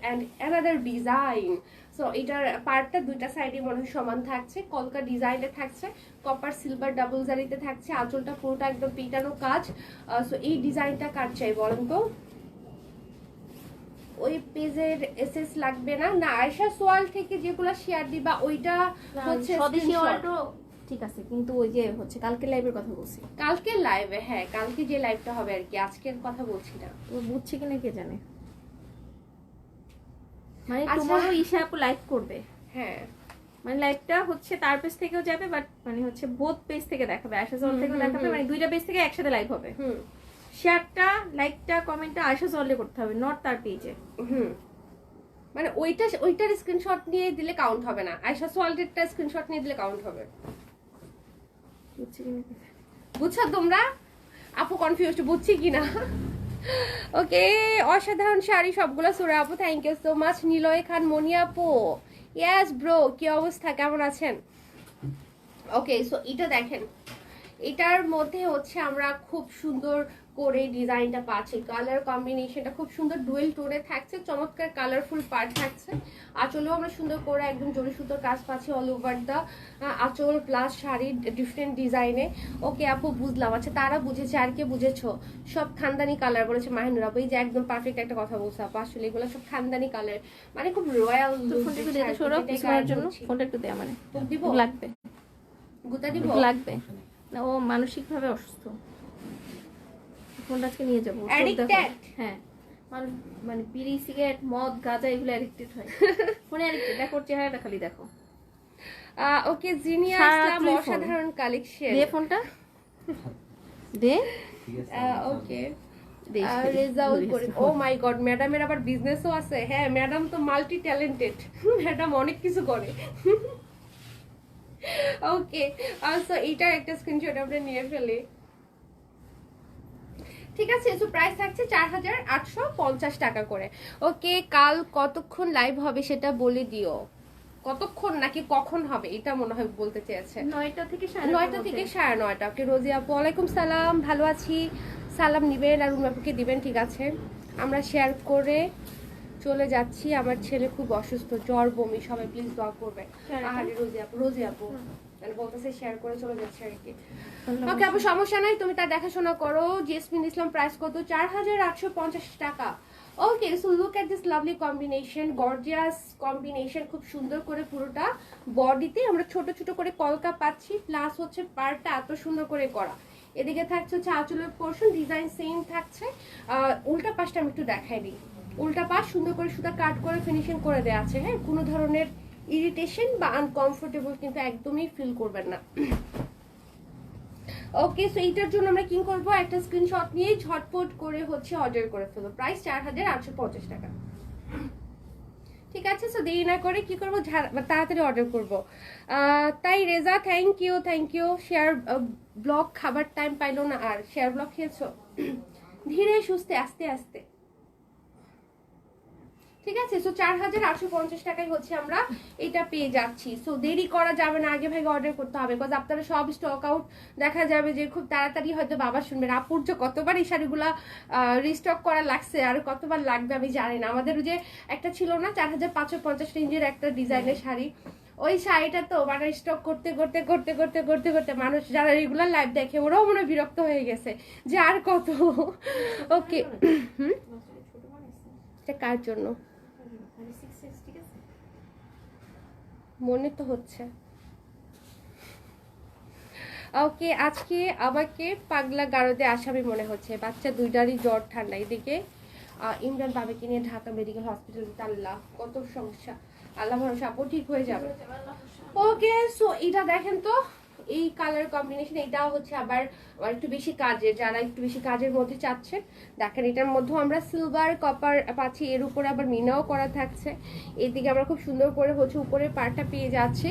S1: অ্যানাদার ডিজাইন। সো এটার পার্টটা দুইটা সাইডে মনে হয় সমান থাকছে, কলকা ডিজাইনে থাকছে, কপার সিলভার ডাবল জারিতে থাকছে, আঁচলটা পুরোটা একদম পিটানো কাজ। সো এই ডিজাইনটা কার চাই বলেন তো? ওই পেজের এসএস লাগবে না, না আয়শা সোয়াল থেকে যেগুলো শেয়ার দিবা ওইটা হচ্ছে
S2: স্বদেশি
S1: screenshot।
S2: অল্টো ঠিক আছে, কিন্তু ওই যে হচ্ছে কালকে লাইভের কথা বলছি।
S1: কালকে লাইভে, হ্যাঁ কালকে যে লাইভটা হবে আর কি, আজকের কথা বলছি না।
S2: তো বুঝছে কিনা কে জানে, মানে
S1: আচ্ছা।
S2: টুমরো ঈশা আপু লাইভ করবে,
S1: হ্যাঁ
S2: মানে লাইভটা হচ্ছে তার পেজ থেকেও যাবে, বাট মানে হচ্ছে বোথ পেজ থেকে দেখাবে, আয়শা সোয়াল থেকেও দেখাবে, মানে দুইটা পেজ থেকে একসাথে লাইভ হবে।
S1: হুম
S2: শেয়ারটা লাইকটা কমেন্টটা আয়শা সোয়ালে করতে হবে, নট তার পেজে।
S1: হুম মানে ওইটার স্ক্রিনশট নিয়ে দিলে কাউন্ট হবে না, আয়শা সোয়ালটেরটা স্ক্রিনশট নিয়ে দিলে কাউন্ট হবে।
S2: বুঝছি কিনা
S1: বুঝছো তোমরা? আপু কনফিউজড, বুঝছি কিনা। ওকে অসাধারণ শাড়ি সবগুলো সুরা আপু, thank you so much. Niloy Khan Moni আপু, ইয়েস ব্রো, কি অবস্থা, কেমন আছেন? ওকে সো এটা দেখেন, এটার মধ্যে হচ্ছে আমরা খুব সুন্দর করে ডিজাইনটা পাচ্ছি, কালার কম্বিনেশনটা খুব সুন্দর ডুয়েল টোনে থাকছে, চমৎকার কালারফুল পার্ট থাকছে। আঁচলেও আমরা সুন্দর করে একদম জরি সুতোর কাজ পাচ্ছি অল ওভার দা আঁচল প্লাস শাড়ি ডিফারেন্ট ডিজাইনে। ওকে আপু বুঝলাম, আচ্ছা তারা বুঝেছে, আর কে বুঝেছো? সব খানদানি কালার বলেছে মাহিনুর আপু, এই যে একদম পারফেক্ট একটা কথা বলছে আপু, আসলে এগুলো সব খানদানি কালার, মানে খুব রয়্যাল লুক।
S2: ফোনটা একটু দিয়ে সরো কিছুর জন্য, ফোনটা একটু দে মানে
S1: দিব
S2: লাগবে,
S1: গুতা দিব
S2: লাগবে না, ও মানসিক ভাবে অসুস্থ, ফোনটা আজকে নিয়ে যাবো।
S1: Addicted?
S2: হ্যাঁ মানে বিড়ি সিগারেট মদ গাঁজা এগুলো অ্যাডিক্টেড হয়, ফোনে অ্যাডিক্টেড। দেখো ওর চেহারাটা খালি দেখো।
S1: ওকে জিনিয়া ইসলাম, অসাধারণ কালেকশন।
S2: দে ফোনটা দে।
S1: ওকে রেজাউল করিম, ও মাই গড ম্যাডামের আবার বিজনেসও আছে। হ্যাঁ ম্যাডাম তো মাল্টি ট্যালেন্টেড, ম্যাডাম অনেক কিছু করে। ওকে সো এইটার একটা স্ক্রিনশট আমরা নিয়ে ফেলি। ঠিক আছে, সো প্রাইস থাকছে 4850 টাকা করে। ওকে, কাল কতক্ষণ লাইভ হবে সেটা বলে দিও। কতক্ষণ নাকি কখন হবে এটা মনে হয় বলতে চেয়েছে।
S2: 9টা থেকে
S1: 9টা থেকে 9:30। ওকে রোজি আপু ওয়ালাইকুম সালাম, ভালো আছি। সালাম নিবেন আর রুমি আপুকে দিবেন, ঠিক আছে। আমরা শেয়ার করে চলে যাচ্ছি। আমার ছেলে খুব অসুস্থ, জ্বর বমি, সবাই প্লিজ দোয়া করবে। আরে রোজি আপু মানে বলতেছে শেয়ার করে চলে যাচ্ছে আর কি। ওকে আপু সমস্যা নাই, তুমি তার দেখাশোনা করো। জেসমিন ইসলাম প্রাইস কত? 4850 টাকা। Okay, so look at this lovely combination, gorgeous combination, খুব সুন্দর করে পুরোটা বডিতে আমরা ছোট ছোট করে কলকা পাচ্ছি, প্লাস হচ্ছে পার্টটা এত সুন্দর করে করা। এদিকে থাকছে হচ্ছে আঁচলের পোর্শন, ডিজাইন সেম থাকছে। উল্টা পাশটা আমি একটু দেখাই দিই। উল্টা পাশ সুন্দর করে সুতা কাট করে ফিনিশিং করে দেওয়া আছে। হ্যাঁ, কোনো ধরনের ইরিটেশন বা আনকমফোর্টেবল কিন্তু একদমই ফিল করবেন না। ওকে, সো এইটার জন্য আমরা কি করব, একটা স্ক্রিনশট নিয়ে ঝটপট করে হচ্ছে অর্ডার করে ফেলবো। প্রাইস 4850 টাকা। ঠিক আছে, সো দেরি না করে কি করবো, তাড়াতাড়ি অর্ডার করব। তাই Reza thank you. Share blog খাবার টাইম পাইলো না, আর শেয়ার ব্লগ খেয়েছো? ধীরে সুস্থে আস্তে আস্তে। ঠিক আছে, সো 4850 টাকায় হচ্ছে আমরা এটা পেয়ে যাচ্ছি। সো দেরি করা যাবে না, আগে ভাগে অর্ডার করতে হবে, বিকজ আপনারা সব স্টক আউট দেখা যাবে যে খুব তাড়াতাড়ি হয়তো বাবা শুনবেন। আপুর যে কতবার এই শাড়িগুলা রিস্টক করা লাগছে আর কতবার লাগবে আমি জানি না। আমাদের যে একটা ছিল না 4550 রেঞ্জের একটা ডিজাইনের শাড়ি, ওই শাড়িটা তো মানে স্টক করতে করতে করতে করতে করতে করতে মানুষ যারা রেগুলার লাইভ দেখে ওরাও মনে হয় বিরক্ত হয়ে গেছে যে আর কত। ওকে, এটা কার জন্য মনে তো হচ্ছে। ওকে, আজকে আমাকে পাগলা গারদে আসামি মনে হচ্ছে। বাচ্চা দুইটারই জ্বর ঠান্ডা। এদিকে ইমরান বাবাকে নিয়ে ঢাকা মেডিকেল হসপিটাল। আল্লাহ কত সমস্যা, আল্লাহ ভরসা, আপু ঠিক হয়ে যাবে। ওকে, সো এটা দেখেন তো, এই কালার কম্বিনেশন, এটাও হচ্ছে আবার একটু বেশি কাজের, যারা একটু বেশি কাজের মধ্যে চাচ্ছেন দেখেন। এটার মধ্যেও আমরা সিলভার কপার পাচ্ছি, এর উপরে আবার মিনাও করা থাকছে। এদিকে আমরা খুব সুন্দর করে হচ্ছে উপরে পাড়টা পেয়ে যাচ্ছি,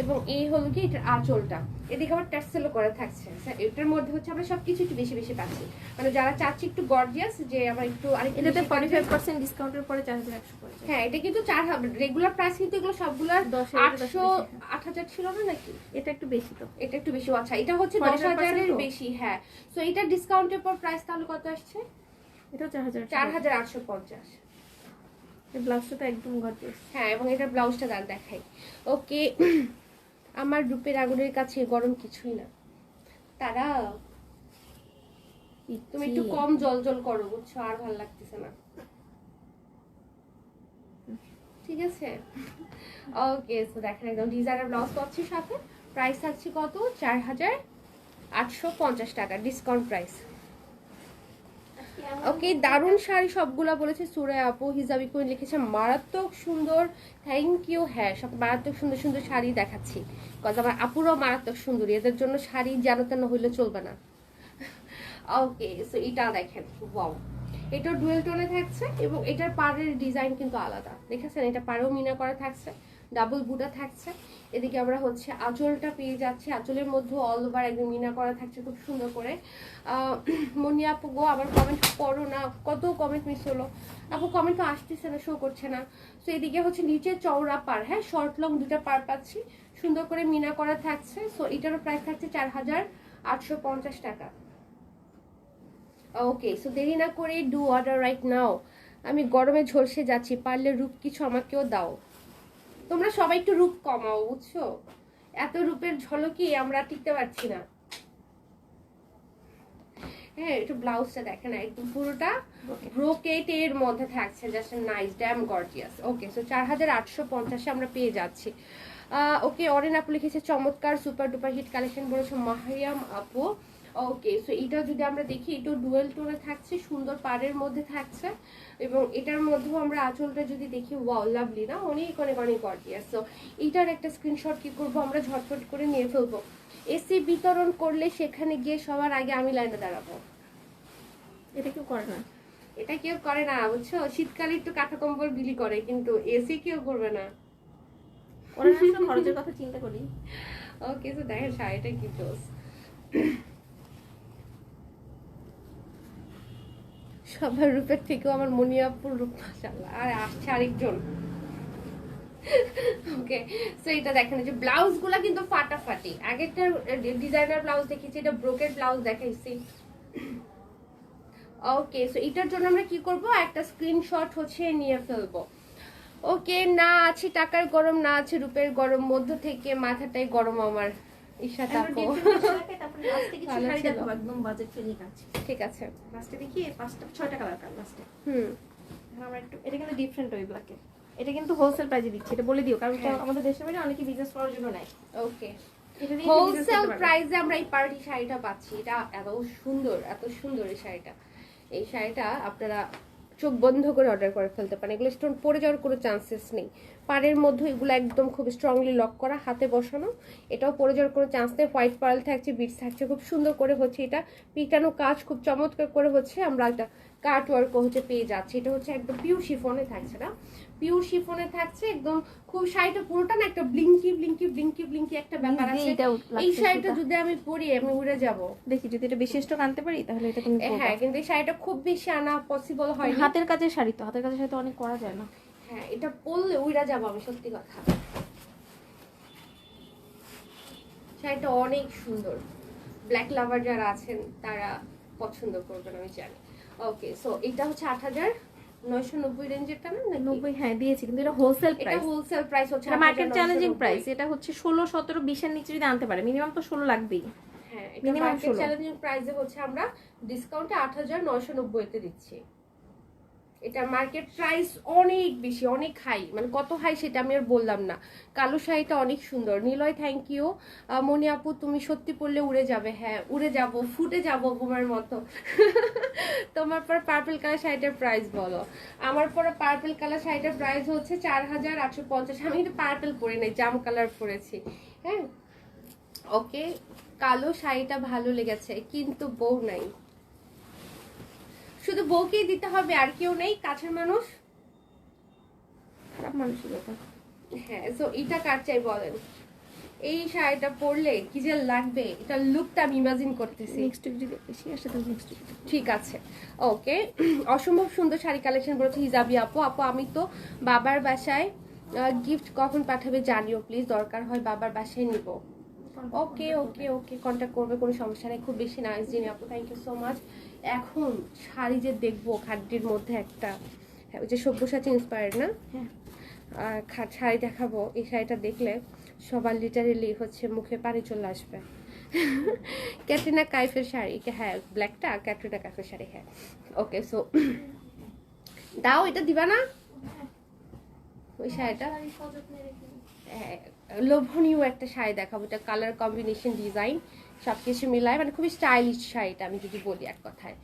S1: এবং এই হলো কি এটার আঁচলটা, এদিকে আবার টার্সেলও করা থাকছে। এটার মধ্যে হচ্ছে আমরা সবকিছু একটু বেশি বেশি পাচ্ছি, মানে যারা চাচ্ছি একটু গর্জিয়াস যে আমার একটু আরেকটু।
S2: এটাতে 45% ডিসকাউন্টের পরে 4100 পড়ে যায়।
S1: হ্যাঁ, এটা কিন্তু 4000 রেগুলার প্রাইস, কিন্তু এগুলো সবগুলোর 8000 ছিল না নাকি?
S2: এটা একটু বেশি তো,
S1: এটা একটু বেশি। আচ্ছা, এটা হচ্ছে 10,000 এর বেশি। হ্যাঁ, সো এটা ডিসকাউন্টের পর প্রাইস তাহলে কত আসছে?
S2: এটা
S1: 4850।
S2: এই ব্লাউজটা তো একদম গর্জিয়াস।
S1: হ্যাঁ, এবং এটা ব্লাউজটা দেখাই। ওকে, আমার রূপের আগুনের কাছে গরম কিছুই না। তারা তুমি একটু কম জল জল করো বুঝছো, আর ভালো লাগতেছে না। ঠিক আছে, ওকে, সো দেখেন একদম ডিজাইনার ব্লাউজ পাচ্ছি সাথে। প্রাইস থাকছে কত? 4850 টাকা ডিসকাউন্ট প্রাইস। ওকে, দারুণ শাড়ি সবগুলা বলেছে সুরাই আপু। হিজাবি কুইন লিখেছে মারাত্মক সুন্দর, থ্যাংক ইউ। হ্যাঁ, সব মারাত্মক সুন্দর সুন্দর শাড়ি দেখাচ্ছি, কথা আমার আপুরাও মারাত্মক সুন্দরী, এদের জন্য শাড়ি যেন তেন হইলে চলবে না। ওকে, সো এটা দেখেন, ওয়াও, এটা ডুয়েল টোনে থাকছে, এবং এটার পাড়ের ডিজাইন কিন্তু আলাদা, দেখেছেন? এটা পাড়েও মিনা করা থাকছে, ডাবল বুটা থাকছে। এদিকে আমরা হচ্ছে আঁচলটা পেয়ে যাচ্ছি, আঁচলের মধ্যে অল ওভার একদম মিনা করা থাকছে খুব সুন্দর করে। মনি আপু গো, আবার কমেন্ট করো না, কত কমেন্ট মিস হলো আপু, কমেন্ট তো আসতেছে না, শো করছে না। সো এদিকে হচ্ছে নিচে চওড়া পাড়, হ্যাঁ শর্ট লং দুটা পাড় পাচ্ছি, সুন্দর করে মিনা করা থাকছে। সো এটারও প্রাইস থাকছে 4850 টাকা। ওকে, সো দেরি না করে ডু অর্ডার রাইট নাও। আমি গরমে ঝলসে যাচ্ছি, পারলে রূপ কিছু আমাকেও দাও। তোমরা সবাই একটু রূপ কমাও বুঝছো, এত রূপের ঝলকি আমরা টিকতে পারছি না। হ্যাঁ, একটু ব্লাউজটা দেখেন, একদম পুরোটা ব্রোকেটের মধ্যে থাকছে, জাস্ট নাইস, ড্যাম গর্জিয়াস। ওকে, সো 4850 আমরা পেয়ে যাচ্ছি। ওকে, অরেন আপু লিখেছে চমৎকার সুপার ডুপার হিট কালেকশন বলেছে মাহিয়াম আপু। ওকে, সো এটা যদি আমরা দেখি, এটা ডুয়েল টোনে থাকছে, সুন্দর পাড়ের মধ্যে থাকছে, এবং এটার মধ্যেও আমরা আঁচলটা যদি দেখি, ওয়াও লাভলি না, অনেক অনেক অনেক গর্জিয়াস। সো এইটার একটা স্ক্রিনশট কি করবো আমরা, ঝটফট করে নিয়ে ফেলবো। এসি বিতরণ করলে সেখানে গিয়ে সবার আগে আমি লাইনে দাঁড়াবো।
S2: এটা কেউ করে না,
S1: এটা কেউ করে না বুঝছো, শীতকালে একটু কাঁথা কম্বল বিলি করে, কিন্তু এসি কেউ করবে না।
S2: ওরা আসলে খরচের কথা চিন্তা করি।
S1: ওকে, তো দেখেন শাড়িটা কি জোস। সবার রূপের থেকেও আমার মনিয়াপুর রূপ মাশাআল্লাহ। আর আসছে আরেকজন। ওকে, সো এটা দেখেন যে ব্লাউজ গুলা কিন্তু ফাটাফাটি। আগেরটা ডিজাইনার ব্লাউজ দেখেছি, এটা ব্রোকেড ব্লাউজ দেখাইছি। ওকে, সো এটার জন্য আমরা কি করব, একটা স্ক্রিনশট হচ্ছে নিয়ে ফেলবো। ওকে, না আছে টাকার গরম, না আছে রূপের গরম, মধ্য থেকে মাথাটাই গরম আমার। ঈশা আপু
S2: তারপরে লাস্টে কিছু
S1: ভালো
S2: শাড়ি
S1: ছিল।
S2: দেখাবো একদম বাজেট ফ্রেন্ডলি কাজ।
S1: ঠিক আছে।
S2: লাস্টে দেখি 6টা কালার লাস্টে।
S1: হুম,
S2: আমরা একটু এটা কিন্তু ডিফারেন্ট ওই ব্ল্যাকে। এটা কিন্তু হোলসেল প্রাইসে দিচ্ছি, এটা বলে দিও কারণ এটা
S1: হ্যাঁ।
S2: আমাদের দেশের বাইরে অনেকে বিজনেস করার জন্য নেয়।
S1: ওকে,
S2: এটা দিয়ে
S1: হোলসেল প্রাইসে আমরা এই পার্টি শাড়িটা পাচ্ছি। এটা এত সুন্দর, এত সুন্দর এই শাড়িটা। এই শাড়িটা আপনারা চোখ বন্ধ করে অর্ডার করে ফেলতে পারেন। এগুলো স্টোন পড়ে যাওয়ার কোনো চান্সেস নেই। পাড়ের মধ্যে এগুলো একদম খুব স্ট্রংলি লক করা, হাতে বসানো, এটাও পড়ে যাওয়ার কোনো চান্স নেই। হোয়াইট পার্ল থাকছে, বিটস থাকছে, খুব সুন্দর করে হচ্ছে এটা পিটানো কাজ, খুব চমৎকার করে হচ্ছে আমরা একটা কাট ওয়ার্কও হচ্ছে পেয়ে যাচ্ছি। এটা হচ্ছে একদম পিওর শিফনে থাকছে না, পিওর শিফনে থাকছে একদম। খুব শাড়িটা পুরোটা না একটা ব্লিঙ্কি ব্লিঙ্কি ব্লিঙ্কি ব্লিঙ্কি একটা ব্যাপার আছে। এই শাড়িটা যদি আমি পরি আমি উড়ে যাব।
S2: দেখি যদি এটা বেশি স্টক আনতে পারি তাহলে এটা তুমি
S1: হ্যাঁ, কিন্তু এই শাড়িটা খুব বেশি আনা পসিবল হয় না।
S2: হাতের কাজের শাড়ি তো, হাতের কাজের শাড়ি তো অনেক করা যায় না।
S1: হ্যাঁ, এটা পরলে উড়ে যাব আমি, সত্যি কথা। শাড়িটা অনেক সুন্দর, ব্ল্যাক লাভার যারা আছেন তারা পছন্দ করবেন আমি জানি। ওকে, সো এটা হচ্ছে ৮৯৯০ রেঞ্জেরটা না,
S2: 90 হ্যাঁ দিয়েছি, কিন্তু এটা হোলসেল
S1: এটা
S2: প্রাইস।
S1: হোলসেল প্রাইস হচ্ছে
S2: এটা মার্কেট চ্যালেঞ্জিং
S1: ৮৯৯০।
S2: প্রাইস। এটা হচ্ছে 16 17 20 এর নিচে যদি আনতে পারে মিনিমাম তো 16 লাগবেই।
S1: হ্যাঁ, এটা
S2: মিনিমাম
S1: মার্কেট
S2: 16
S1: চ্যালেঞ্জিং প্রাইসে হচ্ছে আমরা ডিসকাউন্টে ৮৯৯০ তে দিচ্ছি। এটা মার্কেট প্রাইস অনেক বেশি, অনেক হাই, মানে কত হাই সেটা আমি আর বললাম না। কালো শাড়িটা অনেক সুন্দর। Niloy thank you. মনি আপু তুমি সত্যি পরলে উড়ে যাবে। হ্যাঁ, উড়ে যাব, ফুটে যাব বোমার মতো। তোমার পর পার্পল কালার শাড়িটার প্রাইস বলো। আমার পরে পার্পল কালার শাড়িটার প্রাইস হচ্ছে ৪৮৫০। আমি কিন্তু পার্পল পরে নাই, জাম কালার পরেছি। হ্যাঁ, ওকে, কালো শাড়িটা ভালো লেগেছে কিন্তু বউ নাই। শুধু বউকেই দিতে হবে, আর কেউ নেই কাছের মানুষ?
S2: খারাপ মানুষের ব্যাপার।
S1: হ্যাঁ, সো এটা কার চাই বলেন? এই শাড়িটা পরলে কি যে লাগবে, এটা লুকটা আমি ইমাজিন করতেছি।
S2: নেক্সট উইক যদি বেশি আসে তো নেক্সট উইক।
S1: ঠিক আছে, ওকে। অসম্ভব সুন্দর শাড়ি কালেকশন বলেছে হিজাবি আপু। আপু আমি তো বাবার বাসায়, গিফট কখন পাঠাবে জানিও প্লিজ, দরকার হয় বাবার বাসায় নিব। ওকে ওকে ওকে, কন্ট্যাক্ট করবে, কোনো সমস্যা নেই। খুব বেশি নাইস জিনি আপু, থ্যাংক ইউ সো মাচ। এখন শাড়ি যে দেখবো খাদ্যের মধ্যে একটা, হ্যাঁ ওই যে সব্যসাচী ইন্সপায়ার্ড না,
S2: হ্যাঁ
S1: শাড়ি দেখাবো। এই শাড়িটা দেখলে সবার লিটারেলি হচ্ছে মুখে পানি চলে আসবে। ক্যাটরিনা কাইফের শাড়ি, হ্যাঁ ব্ল্যাকটা ক্যাটরিনা কাইফের শাড়ি, হ্যাঁ। ওকে, সো দাও, এটা দিবা না ওই শাড়িটা? হ্যাঁ, লোভনীয় একটা শাড়ি দেখাবো। এটা কালার কম্বিনেশন, ডিজাইন সবকিছু মিলায়, মানে খুবই স্টাইলিশ শাড়িটা আমি যদি বলি এক কথায়।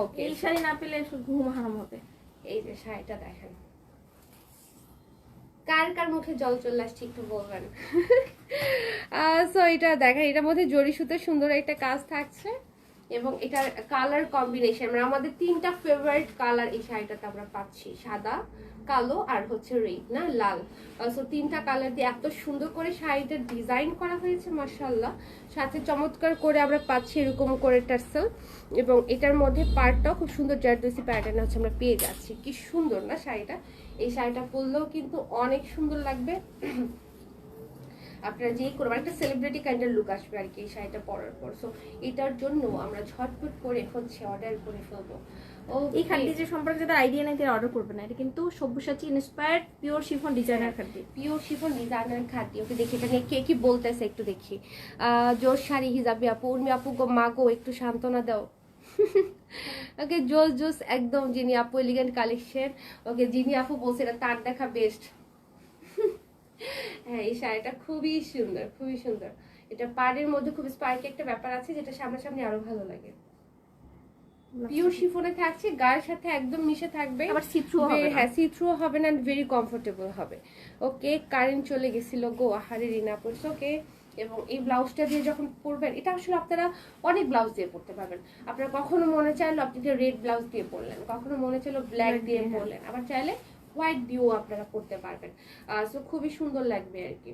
S1: ওকে,
S2: এই শাড়ি না পেলে ঘুম হারাম হবে।
S1: এই যে শাড়িটা দেখেন, কার কার মুখে জল চলে আসছে একটু বলবেন। সো এটা দেখেন, এটার মধ্যে জরি সুতোর সুন্দর একটা কাজ থাকছে, এবং এটার কালার কম্বিনেশন মানে আমাদের 3টা ফেভারিট কালার এই শাড়িটাতে আমরা পাচ্ছি, সাদা, কালো আর হচ্ছে রেড না লাল। সো 3টা কালার দিয়ে এত সুন্দর করে শাড়িটা ডিজাইন করা হয়েছে মাশাআল্লাহ। সাথে চমৎকার করে আমরা পাচ্ছি এরকম করে টার্সেল, এবং এটার মধ্যে পার্টটাও খুব সুন্দর জারদোসি প্যাটার্ন হচ্ছে আমরা পেয়ে যাচ্ছি। কি সুন্দর না শাড়িটা! এই শাড়িটা পরলেও কিন্তু অনেক সুন্দর লাগবে। আপনারা যেই করবেন একটা সেলিব্রিটি কাইন্ডের লুক আসবে আর কি এই শাড়িটা পরার পর। সো এটার জন্য আমরা ঝটপট করে হচ্ছে অর্ডার করে ফেলবো।
S2: এই খাদ্য যে সম্পর্কে যাদের আইডিয়া নেই তারা অর্ডার করবে না। এটা কিন্তু Sabyasachi inspired pure chiffon designer খাদ্য,
S1: পিওর শিফন ডিজাইনার খাদ্য। ওকে, দেখি এটা নিয়ে কে কি বলতেছে একটু দেখি। জোর শাড়ি হিজাবি আপু, উর্মি আপু গো মা গো একটু সান্ত্বনা দাও। ওকে, জোস জোস একদম জিনি আপু, এলিগেন্ট কালেকশন। ওকে, জিনি আপু বলছে এটা তার দেখা বেস্ট। হ্যাঁ, এই শাড়িটা খুবই সুন্দর, খুবই সুন্দর। এটা পাড়ের মধ্যে খুব স্পার্কি একটা ব্যাপার আছে, যেটা সামনাসামনি আরো ভালো লাগে। পিওর শিফনে থাকছে, গায়ের সাথে একদম মিশে থাকবে,
S2: আবার সি থ্রু হবে না।
S1: হ্যাঁ, সি থ্রু হবে না, ভেরি কমফোর্টেবল হবে। ওকে, কারেন্ট চলে গেছিল গো, আহারে রিনা পড়ছে। ওকে, এবং এই ব্লাউজটা দিয়ে যখন পরবেন, এটা আসলে আপনারা অনেক ব্লাউজ দিয়ে পরতে পারবেন। আপনারা কখনো মনে চাইলো আপনি রেড ব্লাউজ দিয়ে পরলেন, কখনো মনে চাইলো ব্ল্যাক দিয়ে পরলেন, আবার চাইলে হোয়াইট দিয়েও আপনারা পরতে পারবেন। সো খুবই সুন্দর লাগবে আর কি।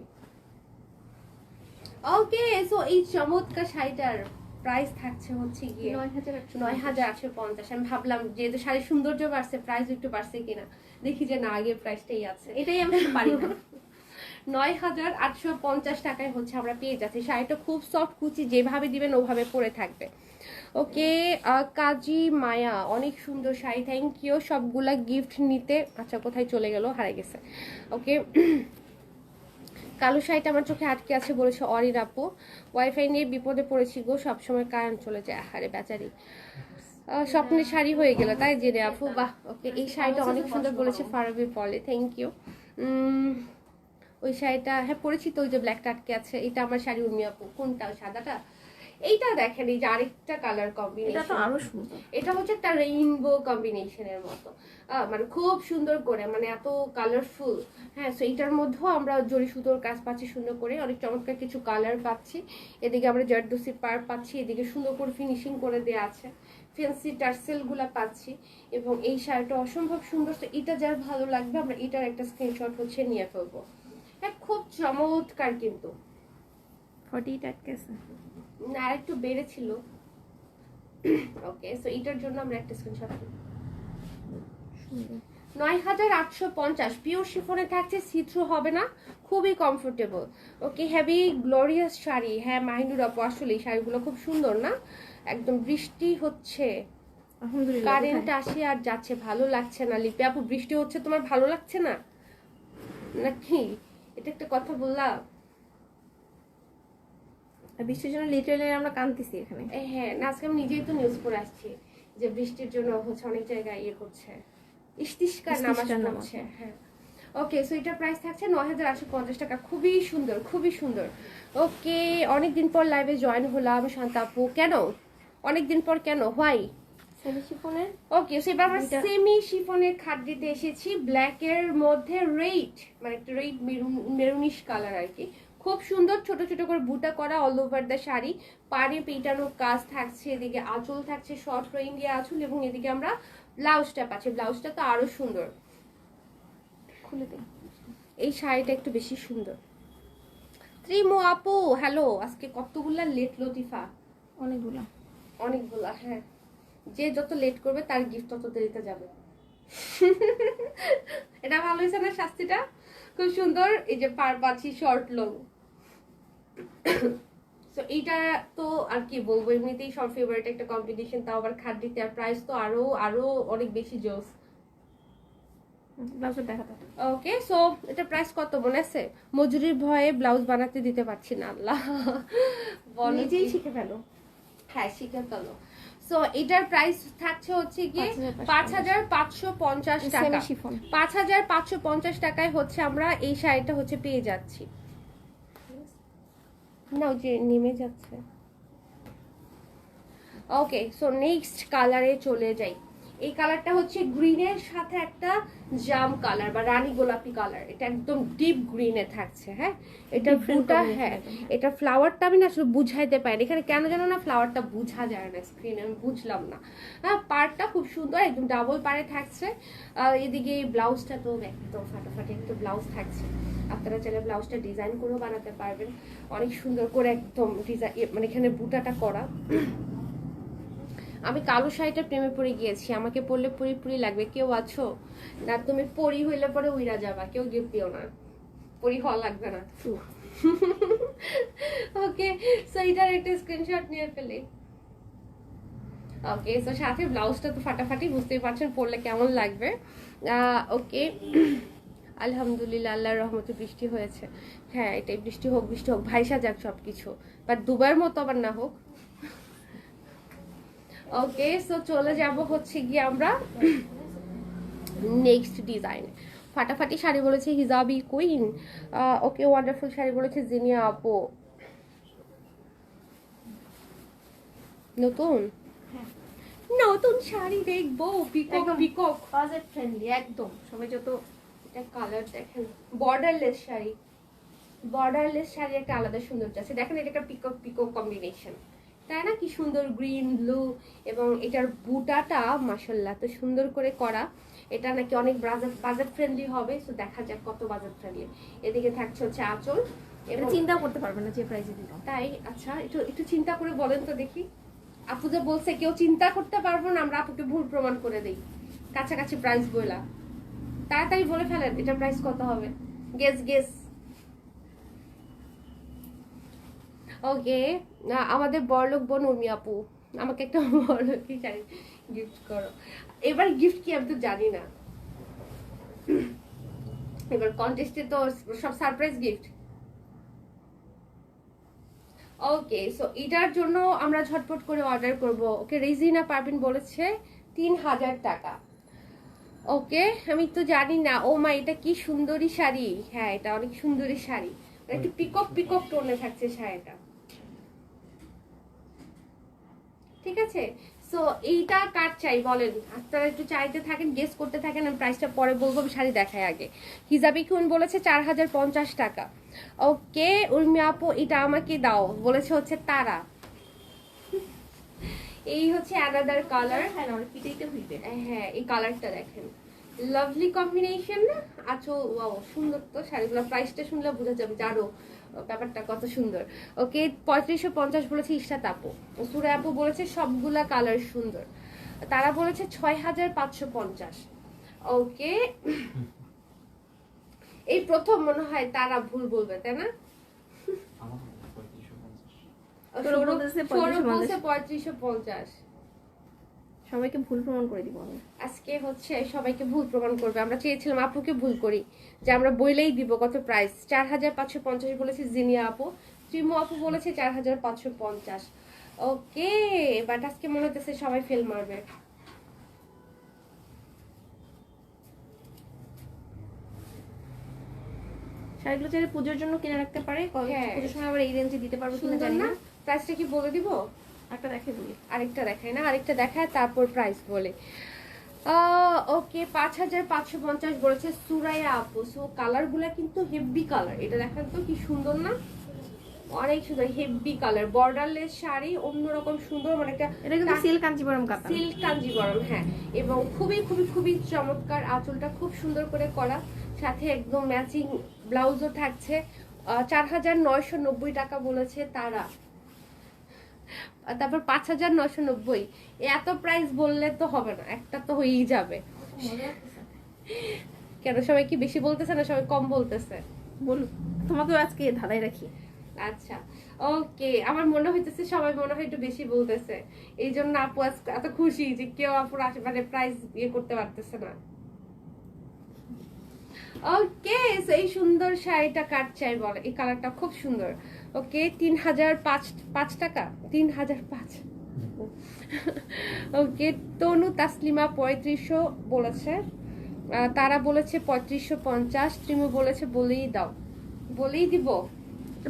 S1: ওকে, সো এই চমৎকার শাড়িটার প্রাইস থাকছে হচ্ছে গিয়ে
S2: 9,850
S1: 9,850। আমি ভাবলাম যেহেতু শাড়ির সৌন্দর্য বাড়ছে প্রাইস একটু বাড়ছে কিনা, দেখি যে না, আগে প্রাইসটাই আছে।
S2: এটাই আমি পারি না।
S1: 9,850 টাকায় হচ্ছে আমরা পেয়ে যাচ্ছি। শাড়িটা খুব সফট, কুচি, যেভাবে দিবেন ওভাবে পরে থাকবে। ওকে, কাজী মায়া, অনেক সুন্দর শাড়ি, থ্যাংক ইউ। সবগুলা গিফট নিতে, আচ্ছা কোথায় চলে গেল, হারিয়ে গেছে। ওকে, কালো শাড়িটা আমার চোখে আটকে আছে বলেছে অরিন আপু। ওয়াইফাই নিয়ে বিপদে পড়েছি গো, সবসময় কারেন্ট চলে যায়, আহারে বেচারি। স্বপ্নের শাড়ি হয়ে গেল তাই যে রে আপু, বাহ। ওকে, এই শাড়িটা অনেক সুন্দর বলেছে ফারাবি পলে, থ্যাংক ইউ। ওই শাড়িটা হ্যাঁ পরেছি তো, ওই যে ব্ল্যাকটা আটকে আছে, এটা আমার শাড়ি। উর্মি আপু কোনটা, সাদাটা? এইটা দেখেন, এই যে আরেকটা কালার
S2: এটা তো
S1: কম্বিনেশন,
S2: আরো সুন্দর।
S1: এটা হচ্ছে একটা রেইনবো কম্বিনেশনের মতো, মানে খুব সুন্দর করে, মানে এত কালারফুল। হ্যাঁ, সো এইটার মধ্যেও আমরা জরি সুতোর কাজ পাচ্ছি সুন্দর করে, অনেক চমৎকার কিছু কালার পাচ্ছি। এদিকে আমরা জারদোসি পার পাচ্ছি, এদিকে সুন্দর করে ফিনিশিং করে দেওয়া আছে, ফ্যান্সি টার্সেল গুলা পাচ্ছি। এবং এই শাড়িটা অসম্ভব সুন্দর। তো এটা যার ভালো লাগবে আমরা এটার একটা স্ক্রিনশট হচ্ছে নিয়ে ফেলবো। হ্যাঁ, খুব চমৎকার কিন্তু।
S2: 48 আটকেছে
S1: না, আর একটু বেড়েছিল। ওকে, সো এটার জন্য আমরা একটা স্ক্রিনশট নিই।
S2: সুন্দর।
S1: 9,850 পিওর শিফনে থাকছে, সিথ্রু হবে না, খুবই কমফোর্টেবল। ওকে, হেভি গ্লোরিয়াস শাড়ি। হ্যাঁ মাহিনুর আপু, আসলে এই শাড়িগুলো খুব সুন্দর না? একদম বৃষ্টি হচ্ছে,
S2: আলহামদুলিল্লাহ।
S1: কারেন্ট আসে আর যাচ্ছে, ভালো লাগছে না। লিপি আপু, বৃষ্টি হচ্ছে তোমার ভালো লাগছে না নাকি? এটা একটা কথা বললাম।
S2: বৃষ্টির জন্য লিটারালি আমরা কাঁদতেছি এখানে।
S1: হ্যাঁ না, আজকে আমি নিজেই তো নিউজ পড়ে আসছি যে বৃষ্টির জন্য হচ্ছে অনেক জায়গায় ইয়ে করছে, ইস্তিস্কার নামাজ পড়ছে। হ্যাঁ, ওকে, সো এটার প্রাইস থাকছে 9,850 টাকা। খুবই সুন্দর, খুবই সুন্দর। ওকে, অনেকদিন পর লাইভে জয়েন হলাম শান্তা আপু। কেন অনেকদিন পর, কেন, হোয়াই?
S2: সেমি শিফনের।
S1: ওকে, সো এবার আমরা সেমি শিফনের খাদ্যতে এসেছি, ব্ল্যাক এর মধ্যে রেড, মানে একটা রেড মেরুনিশ কালার আর কি। খুব সুন্দর, ছোট ছোট করে বুটা করা অল ওভার দ্য শাড়ি, পাড়ে পেটানো কাজ থাকছে, এদিকে আঁচল থাকছে শর্ট রেঞ্জে আঁচল, এবং এদিকে আমরা ব্লাউজটা পাচ্ছি। ব্লাউজটা তো আরো সুন্দর।
S2: খুলে দিই।
S1: এই শাড়িটা একটু বেশি সুন্দর। ত্রিমো আপু হ্যালো, আজকে কতগুলা লেট লতিফা?
S2: অনেকগুলা।
S1: অনেকগুলা, হ্যাঁ। যে যত লেট করবে তার গিফট তত দেরিতে যাবে। এটা ভালো হয়েছে না শাস্তিটা? খুব সুন্দর। এই যে পার পাচ্ছি শর্ট লং। সো এইটা তো আর কি বলবো, এমনিতেই সব ফেভারিট একটা কম্পিটিশন, তাও আবার খাদ্যিতে, আর প্রাইস তো আরো আরো অনেক বেশি জোস।
S2: ব্লাউজটা দেখাতে।
S1: ওকে, সো এটা প্রাইস কত মনে আছে? মজুরির ভয়ে ব্লাউজ বানাতে দিতে পারছি না, আল্লাহ।
S2: নিজেই শিখে ফেলো।
S1: হ্যাঁ, শিখে ফেলো। সো এটার প্রাইস থাকছে হচ্ছে গিয়ে 5,550 টাকা। 5,550 টাকায় হচ্ছে আমরা এই শাড়িটা হচ্ছে পেয়ে যাচ্ছি। না, ওই যে নেমে যাচ্ছে। ওকে, সো নেক্সট কালারে চলে যাই। এই কালারটা হচ্ছে গ্রিনের সাথে একটা জাম কালার বা রানী গোলাপি কালার, এটা একদম ডিপ গ্রিনে থাকছে। হ্যাঁ, এটা ফুটা, হ্যাঁ এটা ফ্লাওয়ারটা আমি না আসলে বুঝাইতে পারি এখানে, কেন জানো না ফ্লাওয়ারটা বুঝা যায় না স্ক্রিনে, আমি বুঝলাম না। হ্যাঁ, পাড়টা খুব সুন্দর, একদম ডাবল পাড়ে থাকছে। এদিকে ব্লাউজটা তো একদম ফাটাফাটি একটা ব্লাউজ থাকছে। আপনারা চাইলে ব্লাউজটা ডিজাইন করেও বানাতে পারবেন, অনেক সুন্দর করে একদম ডিজাইন, মানে এখানে বুটাটা করা। আমি কালো শাড়িটা প্রেমে পড়ে গিয়েছি, আমাকে পরলে পুরি পুরি লাগবে। কেউ আছো? না, তুমি পরি হইলে পরে উইরা যাবা, কেউ গিফট দিও না, পরি হওয়া লাগবে না। ওকে, সো এটার একটা স্ক্রিনশট নিয়ে ফেলে। ওকে, সো সাথে ব্লাউজটা তো ফাটাফাটি, বুঝতেই পারছেন পরলে কেমন লাগবে। ওকে, আলহামদুলিল্লাহ, আল্লাহর রহমতে বৃষ্টি হয়েছে। হ্যাঁ, এটাই, বৃষ্টি হোক, বৃষ্টি হোক, ভাইসা যাক সবকিছু, বাট দুবার মতো আবার না হোক। ওকে, সো চলে যাব হচ্ছে গিয়ে আমরা নেক্সট ডিজাইন। ফাটাফাটি শাড়ি বলেছে হিজাবি কুইন। ওকে, ওয়ান্ডারফুল শাড়ি বলেছে জিনিয়া আপু। নতুন নতুন শাড়ি দেখবো, পিকক পিকক,
S2: বাজেট ফ্রেন্ডলি একদম। সবাই যত,
S1: এটা কালার দেখেন, বর্ডারলেস শাড়ি, বর্ডারলেস শাড়ি একটা আলাদা সৌন্দর্য আছে। দেখেন, এটা একটা পিকক পিকক কম্বিনেশন, তাই না? কি সুন্দর গ্রিন ব্লু, এবং এটার বুটাটা মাশাআল্লাহ তো সুন্দর করে করা। এটা নাকি অনেক বাজেট ফ্রেন্ডলি হবে, সো দেখা যাক কত বাজেট ফ্রেন্ডলি। এদিকে থাকছে হচ্ছে আঁচল,
S2: এটা চিন্তাও করতে পারবে না যে প্রাইসে দিলাম।
S1: তাই? আচ্ছা, একটু একটু চিন্তা করে বলেন তো দেখি। আপু যে বলছে কেউ চিন্তা করতে পারবো না, আমরা আপুকে ভুল প্রমাণ করে দেই। কাছাকাছি প্রাইস বইলা তাড়াতাড়ি বলে ফেলেন, এটা প্রাইস কত হবে? Guess guess. ওকে, আমাদের বড়লোক বোন উর্মি আপু, আমাকে একটা বড়লোকই শাড়ি গিফট করো। এবার গিফট কি আমি তো জানি না, এবার কন্টেস্টে তো সব সারপ্রাইজ গিফট। ওকে, সো এটার জন্য আমরা ঝটপট করে অর্ডার করব। ওকে, রেজিনা পারভিন বলেছে 3000 টাকা। ওকে, আমি তো জানি না। ও মা, এটা কি সুন্দরী শাড়ি। হ্যাঁ, এটা অনেক সুন্দরী শাড়ি, একটু পিকক পিকক টোনে থাকছে শাড়িটা। ঠিক আছে, সো এইটা কার চাই বলেন, আপনারা একটু চাইতে থাকেন, গেস করতে থাকেন, আমি প্রাইসটা পরে বলবো, আমি শাড়ি দেখাই আগে। হিজাবি খুন বলেছে 4050 টাকা। ওকে, উর্মি আপু এটা আমাকে দাও বলেছে হচ্ছে তারা। এই হচ্ছে অ্যানাদার কালার।
S2: হ্যাঁ না, পিটাইতে হইবে।
S1: হ্যাঁ, এই কালারটা দেখেন, লাভলি কম্বিনেশন না? আচ্ছা, ওয়াও, সুন্দর তো শাড়িগুলো। প্রাইসটা শুনলে বোঝা যাবে যে আরো ব্যাপারটা কত সুন্দর। ওকে, 3550 বলেছে ইশরাত আপু। সুরে আপু বলেছে সবগুলা কালার সুন্দর। তারা বলেছে 6550। ওকে, এই প্রথম মনে হয় তারা ভুল বলবে, তাই না?
S2: সৌরভ বলতেছে
S1: 3550।
S2: সবাইকে ভুল প্রমাণ করে দিব আমি
S1: আজকে হচ্ছে সবাইকে ভুল প্রমাণ করবে। আমরা চেয়েছিলাম আপুকে ভুল করি, যে আমরা বইলেই দিব কত প্রাইস। 4550 বলেছে জিনিয়া আপু। ত্রিমু আপু বলেছে 4550। ওকে, বাট আজকে মনে হচ্ছে সবাই ফেল মারবে।
S2: শাড়িগুলো চাইলে পুজোর জন্য কিনে রাখতে পারে।
S1: হ্যাঁ।
S2: পুজোর সময় আবার এই রেঞ্জে দিতে পারবো কিনা
S1: সুন্দর
S2: জানি
S1: না?
S2: না।
S1: প্রাইসটা কি বলে দিব?
S2: একটা দেখে বলি।
S1: আরেকটা দেখায় না, আরেকটা দেখায় তারপর প্রাইস বলে। ওকে, 5550 বলেছে সুরাইয়া আপু। সো কালার গুলা কিন্তু হেভি কালার। এটা দেখেন তো কি সুন্দর না, অনেক সুন্দর হেভি কালার। বর্ডারলেস শাড়ি, অন্যরকম সুন্দর, মানে একটা
S2: এটা কিন্তু সিল্ক কাঞ্জিবরম কাতান।
S1: সিল্ক কাঞ্জিবরম, হ্যাঁ। এবং খুবই খুবই খুবই চমৎকার। আঁচলটা খুব সুন্দর করে করা, সাথে একদম ম্যাচিং ব্লাউজও থাকছে। 4990 টাকা বলেছে তারা। তারপর 5990। এত প্রাইস বললে তো হবে না, একটা তো হয়েই যাবে। কেন, সবাই কি বেশি বলতেছে না সবাই কম বলতেছে?
S2: বলুন, তোমাকেও আজকে ধাঁধাই রাখি।
S1: আচ্ছা, ওকে, আমার মনে হইতেছে সবাই মনে হয় একটু বেশি বলতেছে, এই জন্য আপু আজকে এত খুশি যে কেউ আপুর আশেপাশে প্রাইস ইয়ে করতে পারতেছে না। ওকে, এই সুন্দর শাড়িটা কাট চাই বলে, এই কালারটা খুব সুন্দর। ওকে, 3005 টাকা, 3005। ওকে, তনু তাসলিমা 3500 বলেছে। তারা বলেছে 3550। ত্রিমু বলেছে বলেই দাও। বলেই দিব।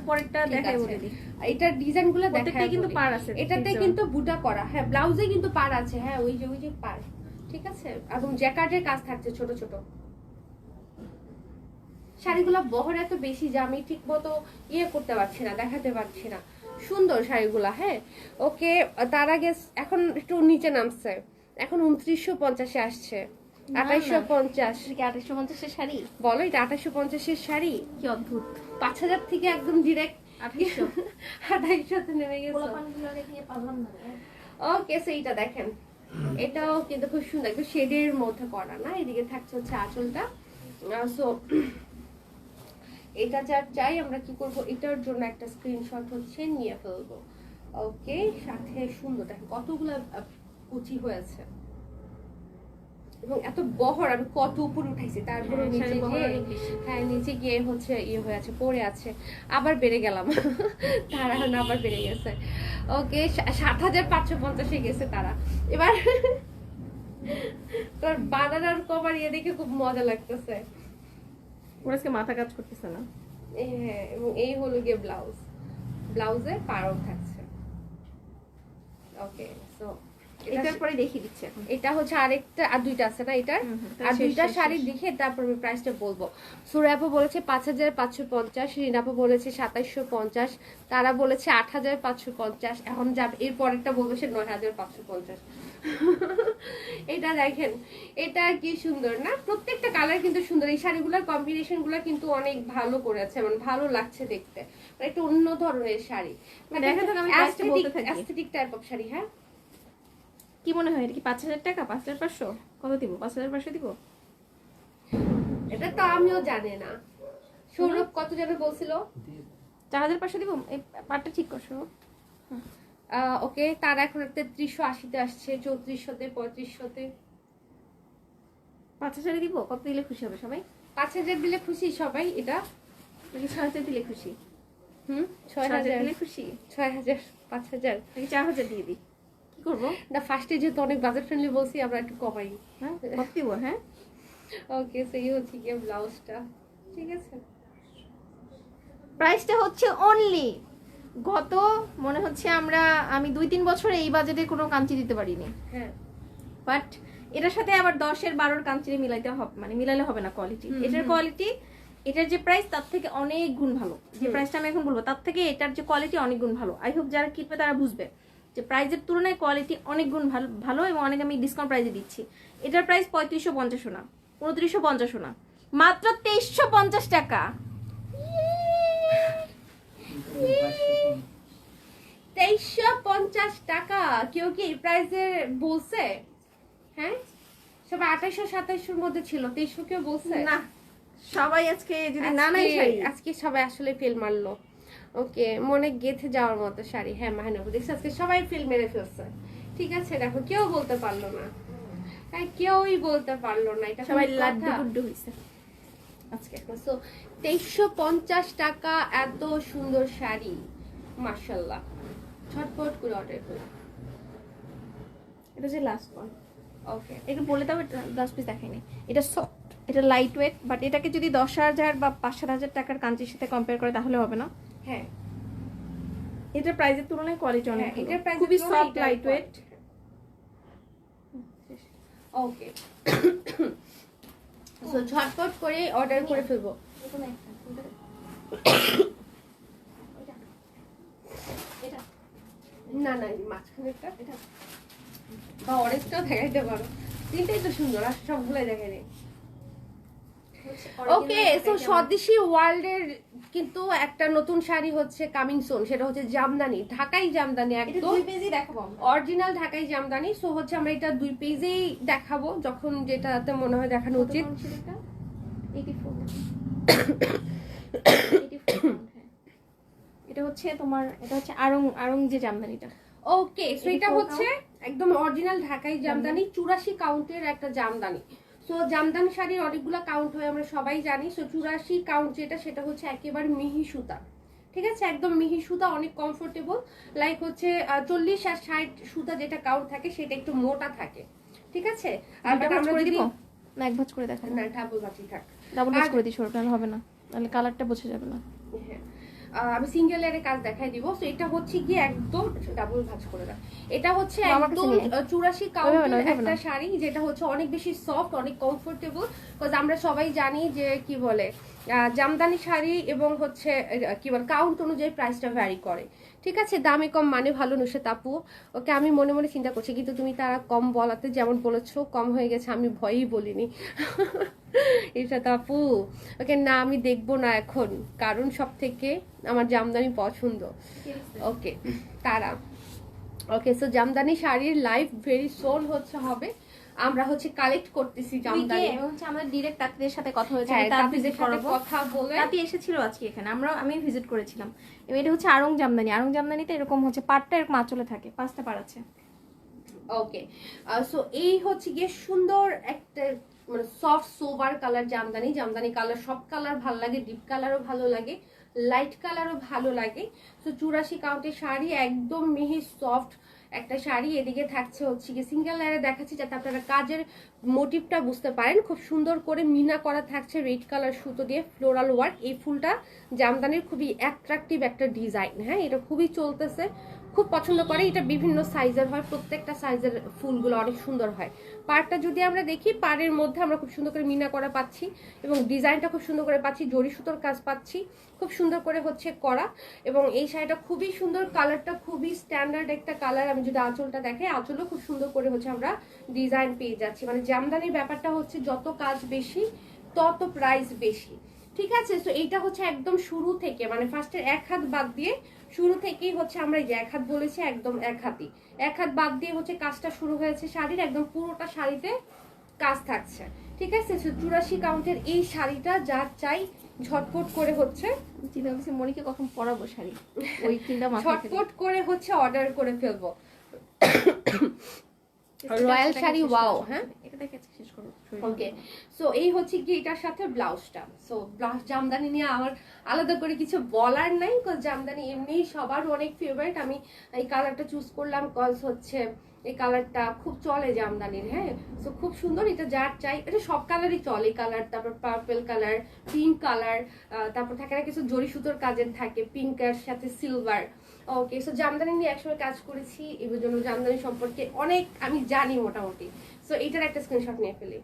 S2: পরেরটা
S1: ঠিক
S2: দেখাই
S1: আছে।
S2: বলে দিই।
S1: এটার ডিজাইনগুলো দেখাই
S2: প্রত্যেকটাই কিন্তু
S1: বলি।
S2: পাড় আছে,
S1: এটাতে
S2: দেখছো?
S1: কিন্তু বুটা করা, হ্যাঁ, ব্লাউজে কিন্তু পাড় আছে, হ্যাঁ, ওই যে পাড়, ঠিক আছে। এবং জ্যাকার্টের কাজ থাকছে ছোট ছোট। শাড়িগুলো বহর এত বেশি যে আমি ঠিক মতো ইয়ে করতে পারছি না, দেখাতে পারছি না। সুন্দর শাড়িগুলা, হ্যাঁ। ওকে, তার আগে এখন একটু নিচে নামছে, এখন 2950 আসছে। 2850।
S2: 2850 এর শাড়ি?
S1: বলো, এটা 2850 শাড়ি?
S2: কি অদ্ভুত।
S1: 5000 থেকে একদম ডিরেক্ট
S2: 2800।
S1: 2800 নেমে গেছে। ওকে, সো এইটা দেখেন, এটাও কিন্তু খুব সুন্দর, একটু শেডের মধ্যে করা না। এদিকে থাকছে হচ্ছে আঁচলটা। সো এটা যা চাই আমরা কি করব, এটার জন্য একটা স্ক্রিনশট হচ্ছে নিয়ে ফেলবো। ওকে, সাথে সুন্দর দেখেন কতগুলা কুচি হয়েছে, এবং এত বহর, আমি কত উপরে উঠাইছি, তারপরে
S2: হ্যাঁ,
S1: নিচে
S2: শাড়ির বহর
S1: গিয়ে,
S2: অনেক বেশি।
S1: হ্যাঁ, নিচে গিয়ে হচ্ছে ইয়ে হয়ে আছে, পড়ে আছে, আবার বেড়ে গেলাম। তারা আবার বেড়ে গেছে। ওকে, 7550 গেছে তারা। এবার তোর বানানার কভার ইয়ে দেখে খুব মজা লাগতেছে।
S2: ওর আজকে মাথা কাজ করতেছে না।
S1: হ্যাঁ, এবং এই হলো গিয়ে ব্লাউজ, ব্লাউজে পাড়ও থাকছে। ওকে, সো
S2: এটার পরে দেখিয়ে দিচ্ছি এখন।
S1: এটা হচ্ছে আরেকটা, আর দুইটা আছে না এটার, আর দুইটা শাড়ি দেখে তারপর আমি প্রাইসটা বলবো। সুরাপু বলেছে 5550, রিনাপু বলেছে 2750, তারা বলেছে 8550, এখন যাবে এর পরেরটা বলবো সে 9550। এটা দেখেন, এটা কি সুন্দর না, প্রত্যেকটা কালার কিন্তু সুন্দর। এই শাড়িগুলোর কম্বিনেশন গুলো কিন্তু অনেক ভালো করেছে, মানে ভালো লাগছে দেখতে, মানে একটা অন্য ধরনের শাড়ি, মানে
S2: দেখেন তো আমি প্রাইসটা বলতে থাকি।
S1: Aesthetic type of sari. হ্যাঁ,
S2: কি মনে হয় এটা কি 5000 টাকা, 5500 কত দিব, 5500 দিব?
S1: এটা তো আমিও জানি না। সৌরভ কত জানে বলছিল?
S2: 4500 দিব। এই পাটটা ঠিক করছো।
S1: ওকে, তার এখন 3380-তে আসছে, 3400-তে, 3500-তে।
S2: 5000 দিব। কত দিলে খুশি হবে সবাই?
S1: 5000 দিলে খুশি সবাই। এটা
S2: নাকি 6000 দিলে খুশি?
S1: 6000
S2: দিলে খুশি?
S1: 6000, 5000
S2: নাকি 4000 দিয়ে দিই? কি করবো
S1: না, ফার্স্টে যেহেতু অনেক বাজেট ফ্রেন্ডলি বলছি, আমরা একটু কমাই।
S2: হ্যাঁ, কত দিব? হ্যাঁ,
S1: ওকে, সেই হচ্ছে কি ব্লাউজটা, ঠিক আছে।
S2: প্রাইসটা হচ্ছে অনলি গত মনে হচ্ছে আমি 2-3 বছর এই বাজেটে কোনো কাঞ্চি দিতে পারিনি।
S1: হ্যাঁ,
S2: বাট এটার সাথে আবার 10-এর 12-এর কাঞ্চিরে মিলাইতে হবে, মানে মিলালে হবে না কোয়ালিটি। এটার কোয়ালিটি, এটার যে প্রাইস তার থেকে অনেক গুণ ভালো। যে প্রাইসটা আমি এখন বলবো তার থেকে এটার যে কোয়ালিটি অনেক গুণ ভালো। আই হোপ যারা কিনবে তারা বুঝবে যে প্রাইসের তুলনায় কোয়ালিটি অনেক গুণ ভালো এবং অনেক আমি ডিসকাউন্ট প্রাইসে দিচ্ছি। এটার প্রাইস 3550 না, 2950 না, মাত্র 2350 টাকা।
S1: 2350 টাকা। কেউ কি এই প্রাইসে বলছে? হ্যাঁ, সবাই 2800-2700-র মধ্যে ছিল, 2300 কেউ বলছে
S2: না, সবাই আজকে যদি না নাই শাড়ি,
S1: আজকে সবাই আসলে ফেল মারলো। ওকে, মনে গেথে যাওয়ার মতো শাড়ি। হ্যাঁ মাহিনাবু দেখছি আজকে সবাই ফেল মেরে ফেলছে। ঠিক আছে, দেখো কেউ বলতে পারলো না, হ্যাঁ কেউই বলতে পারলো না, এটা
S2: সবাই
S1: কোনো
S2: লাড্ডু
S1: কথা?
S2: গুড্ডু হইছে আজকে।
S1: সো 2350 টাকা এত সুন্দর শাড়ি, মাশাআল্লাহ। ঝটপট করে অর্ডার করো।
S2: এটা যে লাস্ট ওয়ান।
S1: ওকে,
S2: একটু বলে দাও, লাস্ট পিস দেখাইনি। এটা সফট, এটা লাইট ওয়েট, বাট এটাকে যদি 10,000 বা 5,000 টাকার কাঞ্চির সাথে কম্পেয়ার করে তাহলে হবে না।
S1: হ্যাঁ,
S2: এটার প্রাইসের তুলনায় কোয়ালিটি অনেক
S1: হ্যাঁ,
S2: ভালো,
S1: এটার প্রাইস
S2: খুবই সফট লাইট ওয়েট।
S1: ওকে, সো ঝটপট করে অর্ডার করে ফেলবো। না না, মাঝখানে একটা এটা বা অরেঞ্জটাও দেখাইতে পারো, তিনটাই তো সুন্দর, আর সবগুলো দেখাই নেই। ওকে, সো স্বদেশী ওয়ার্ল্ডের কিন্তু একটা নতুন শাড়ি হচ্ছে কামিং সুন, সেটা হচ্ছে জামদানি, ঢাকাই জামদানি, একদম
S2: দুই পেজই দেখাবো
S1: অরিজিনাল ঢাকাই জামদানি। সো হচ্ছে আমরা এটা 2 পেজেই দেখাবো, যখন যেটাতে মনে হয় দেখানো উচিত।
S2: 84 এটা হচ্ছে তোমার, এটা হচ্ছে আড়ং যে জামদানিটা।
S1: ওকে, সো এটা হচ্ছে একদম অরিজিনাল ঢাকাই জামদানি, 84 কাউন্টের একটা জামদানি। সো জামদানি শাড়ির অনেকগুলো কাউন্ট হয় আমরা সবাই জানি। সো 84 কাউন্ট যেটা, সেটা হচ্ছে একেবারে মিহি সুতা, ঠিক আছে, একদম মিহি সুতা, অনেক কমফোর্টেবল। লাইক হচ্ছে 40 আর 60 সুতা যেটা কাউন্ট থাকে সেটা একটু মোটা থাকে, ঠিক আছে। আর
S2: দুটো ভাঁজ
S1: আমরা
S2: করে
S1: যদি
S2: দিব না, এক ভাঁজ করে দেখাবো
S1: না, ডাবল বাটি থাক,
S2: ডাবল ভাঁজ
S1: আর-
S2: করে দিই, সরকার হবে না, তাহলে কালারটা বোঝা যাবে না।
S1: হ্যাঁ, আমি সিঙ্গেল এর কাজ দেখাই দিব। সো এটা হচ্ছে কি একদম ডাবল ভাঁজ করে দাও। এটা হচ্ছে
S2: আমার কাছে
S1: একদম
S2: নেই।
S1: 84
S2: ওইভাবে না,
S1: কাউন্টের
S2: ওইভাবে
S1: একটা
S2: না।
S1: শাড়ি, যেটা হচ্ছে অনেক বেশি সফট, অনেক কমফোর্টেবল। বিকজ আমরা সবাই জানি যে কি বলে জামদানি শাড়ি এবং হচ্ছে কি বলে কাউন্ট অনুযায়ী প্রাইসটা ভ্যারি করে, ঠিক আছে। দামে কম মানে ভালো, নুসরাত আপু। ওকে, আমি মনে মনে চিন্তা করছি, কিন্তু তুমি তারা কম বলাতে যেমন বলেছো কম হয়ে গেছে, আমি ভয়েই বলিনি। নুসরাত আপু, ওকে না আমি দেখবো না এখন, কারণ সব থেকে আমার জামদানি পছন্দ। ওকে, তারা ওকে, সো জামদানি শাড়ির লাইভ ভেরি সোন হচ্ছে হবে, আমরা হচ্ছে কালেক্ট করতেছি জামদানি।
S2: হচ্ছে আমাদের ডিরেক্ট তাঁতিদের সাথে কথা হয়েছে,
S1: হ্যাঁ,
S2: তাঁত
S1: তাঁতিদের
S2: visit
S1: সাথে
S2: করাবো।
S1: কথা বলে
S2: তাঁতি এসেছিল আজকে এখানে, আমি ভিজিট করেছিলাম। এবং এটা হচ্ছে আড়ং জামদানি। আড়ং জামদানিতে এরকম হচ্ছে পাটটা এরকম আঁচলে থাকে, 5টা পাড় আছে।
S1: ওকে, সো এই হচ্ছে গিয়ে সুন্দর একটা মানে soft sober colour jamdani. Jamdani colour সব কালার ভালো লাগে, ডিপ কালারও ভালো লাগে, লাইট কালারও ভালো লাগে। সো 84 কাউন্টের শাড়ি, একদম মিহি সফট একটা শাড়ি। এদিকে থাকছে হচ্ছে গিয়ে সিঙ্গেল লেয়ারে দেখাচ্ছি যাতে আপনারা কাজের মোটিভটা বুঝতে পারেন। খুব সুন্দর করে মিনা করা থাকছে রেড কালার সুতো দিয়ে ফ্লোরাল ওয়ার্ক। এই ফুলটা জামদানির খুবই অ্যাট্রাকটিভ একটা ডিজাইন, হ্যাঁ এটা খুবই চলতেছে, খুব পছন্দ করে। এটা বিভিন্ন সাইজের হয়, প্রত্যেকটা সাইজের ফুলগুলো অনেক সুন্দর হয়। পাড়টা যদি আমরা দেখি, পাড়ের মধ্যে আমরা খুব সুন্দর করে মিনা করা পাচ্ছি এবং ডিজাইনটা খুব সুন্দর করে পাচ্ছি, জরি সুতোর কাজ পাচ্ছি, খুব সুন্দর করে হচ্ছে করা। এবং এই শাড়িটা খুবই সুন্দর, কালারটা খুবই স্ট্যান্ডার্ড একটা কালার। আমি যদি আঁচলটা দেখাই, আঁচলও খুব সুন্দর করে হচ্ছে আমরা ডিজাইন পেয়ে যাচ্ছি। মানে জামদানির ব্যাপারটা হচ্ছে যত কাজ বেশি তত প্রাইস বেশি, ঠিক আছে। তো এইটা হচ্ছে একদম শুরু থেকে, মানে ফার্স্টের এক হাত বাদ দিয়ে শুরু থেকেই হচ্ছে আমরা এই যে এক হাত বলেছি, একদম এক হাতই, এক হাত বাদ দিয়ে হচ্ছে কাজটা শুরু হয়েছে শাড়ির, একদম পুরোটা শাড়িতে কাজ থাকছে, ঠিক আছে। 84 কাউন্টের এই শাড়িটা যার চাই ঝটপট করে হচ্ছে,
S2: চিন্তা করছি মনিকে কখন পরাবো শাড়ি, ওই চিন্তা মাথায়
S1: ঝটপট করে হচ্ছে অর্ডার করে ফেলবো। Royal sari, wow. হ্যাঁ,
S2: এটা দেখে আজকে শেষ করব।
S1: ওকে, সো এই হচ্ছে কি এটার সাথে ব্লাউজটা। সো ব্লাউজ জামদানি নিয়ে আমার আলাদা করে কিছু বলার নাই, কজ জামদানি এমনি সবার অনেক ফেভারিট। আমি এই কালারটা চুজ করলাম কজ হচ্ছে এই কালারটা খুব চলে জামদানির। হ্যাঁ, সো খুব সুন্দর, এটা যার চাই, এটা সব কালারই চলে। এই কালার, তারপর পার্পল কালার, পিঙ্ক কালার, তারপর থাকে না কিছু জরি সুতোর কাজের থাকে, পিঙ্কের সাথে সিলভার। ওকে, সো জামদানি নিয়ে একসময় কাজ করেছি, এবার জন্য জামদানি সম্পর্কে অনেক আমি জানি মোটামুটি। সো এইটার একটা স্ক্রিনশট নিয়ে ফেলি।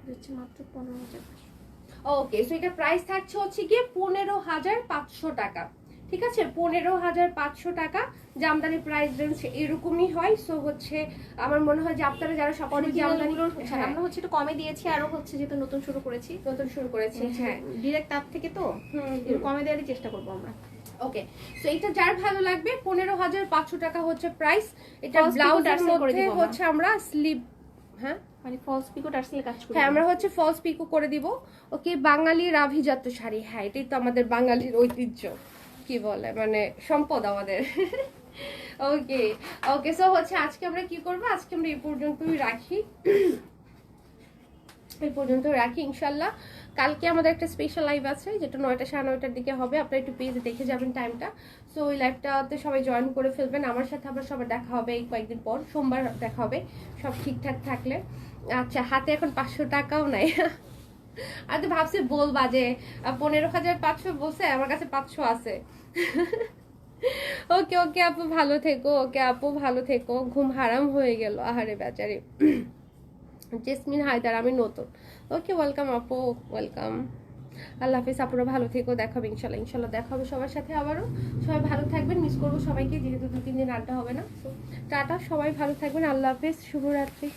S2: হচ্ছে মাত্র 15,000।
S1: ওকে, সো এটা প্রাইস থাকছে হচ্ছে গিয়ে 15,500 টাকা, ঠিক আছে। 15,500 টাকা জামদানি প্রাইস রেঞ্জ এরকমই হয়। সো হচ্ছে আমার মনে হয় যে আপনারা যারা সবসময় জামদানি, হ্যাঁ,
S2: আমরা হচ্ছে একটু কমে দিয়েছি, আরো হচ্ছে যেহেতু নতুন শুরু করেছি,
S1: নতুন শুরু করেছি, হ্যাঁ,
S2: ডিরেক্ট তার থেকে তো একটু কমে দেওয়ারই চেষ্টা করবো আমরা।
S1: ওকে, সো এটা যার ভালো লাগবে 15,500 টাকা হচ্ছে প্রাইস। এটা
S2: False pico
S1: ব্লাউজের
S2: tassel করে
S1: মধ্যে
S2: দিব আমরা।
S1: হচ্ছে আমরা স্লিভ, হ্যাঁ
S2: মানে ফলস পিকো টার্সেল কাজ করি।
S1: হ্যাঁ, আমরা হচ্ছে ফলস পিকো করে দিব। ওকে, বাঙালির আভিজাত্য শাড়ি, হ্যাঁ এটাই তো আমাদের বাঙালির ঐতিহ্য, কি বলে মানে সম্পদ আমাদের। ওকে ওকে, সো হচ্ছে আজকে আমরা কি করবো, আজকে আমরা এই পর্যন্তই রাখি, এই পর্যন্ত রাখি ইনশাল্লাহ। কালকে আমাদের একটা স্পেশাল লাইভ আছে, যেটা 9টা 9:30 দিকে হবে। আপনারা একটু পেজে দেখে যাবেন টাইমটা। সো ওই লাইভটাতে সবাই জয়েন করে ফেলবেন। আমার সাথে আবার সবার দেখা হবে এই কয়েকদিন পর, সোমবার দেখা হবে সব ঠিকঠাক থাকলে। আচ্ছা, হাতে এখন 500 টাকাও নাই। আর তো ভাবছি বলবা যে 15,500 বলছে, আমার কাছে 500 আছে। ওকে ওকে আপু ভালো থেকো, ওকে আপু ভালো থেকো। ঘুম হারাম হয়ে গেল, আহারে বেচারি। জেসমিন হায়দার, আমি নতুন। ওকে, ওয়েলকাম আপু, ওয়েলকাম। আল্লাহ হাফিজ, আপুরা ভালো থেকো, দেখাবে ইনশাল্লাহ, ইনশাল্লাহ দেখা হবে সবার সাথে আবারও। সবাই ভালো থাকবেন, মিস করবো সবাইকে, যেহেতু 2-3 দিন আড্ডা হবে না। তো টাটা, সবাই ভালো থাকবেন, আল্লাহ হাফিজ, শুভরাত্রি।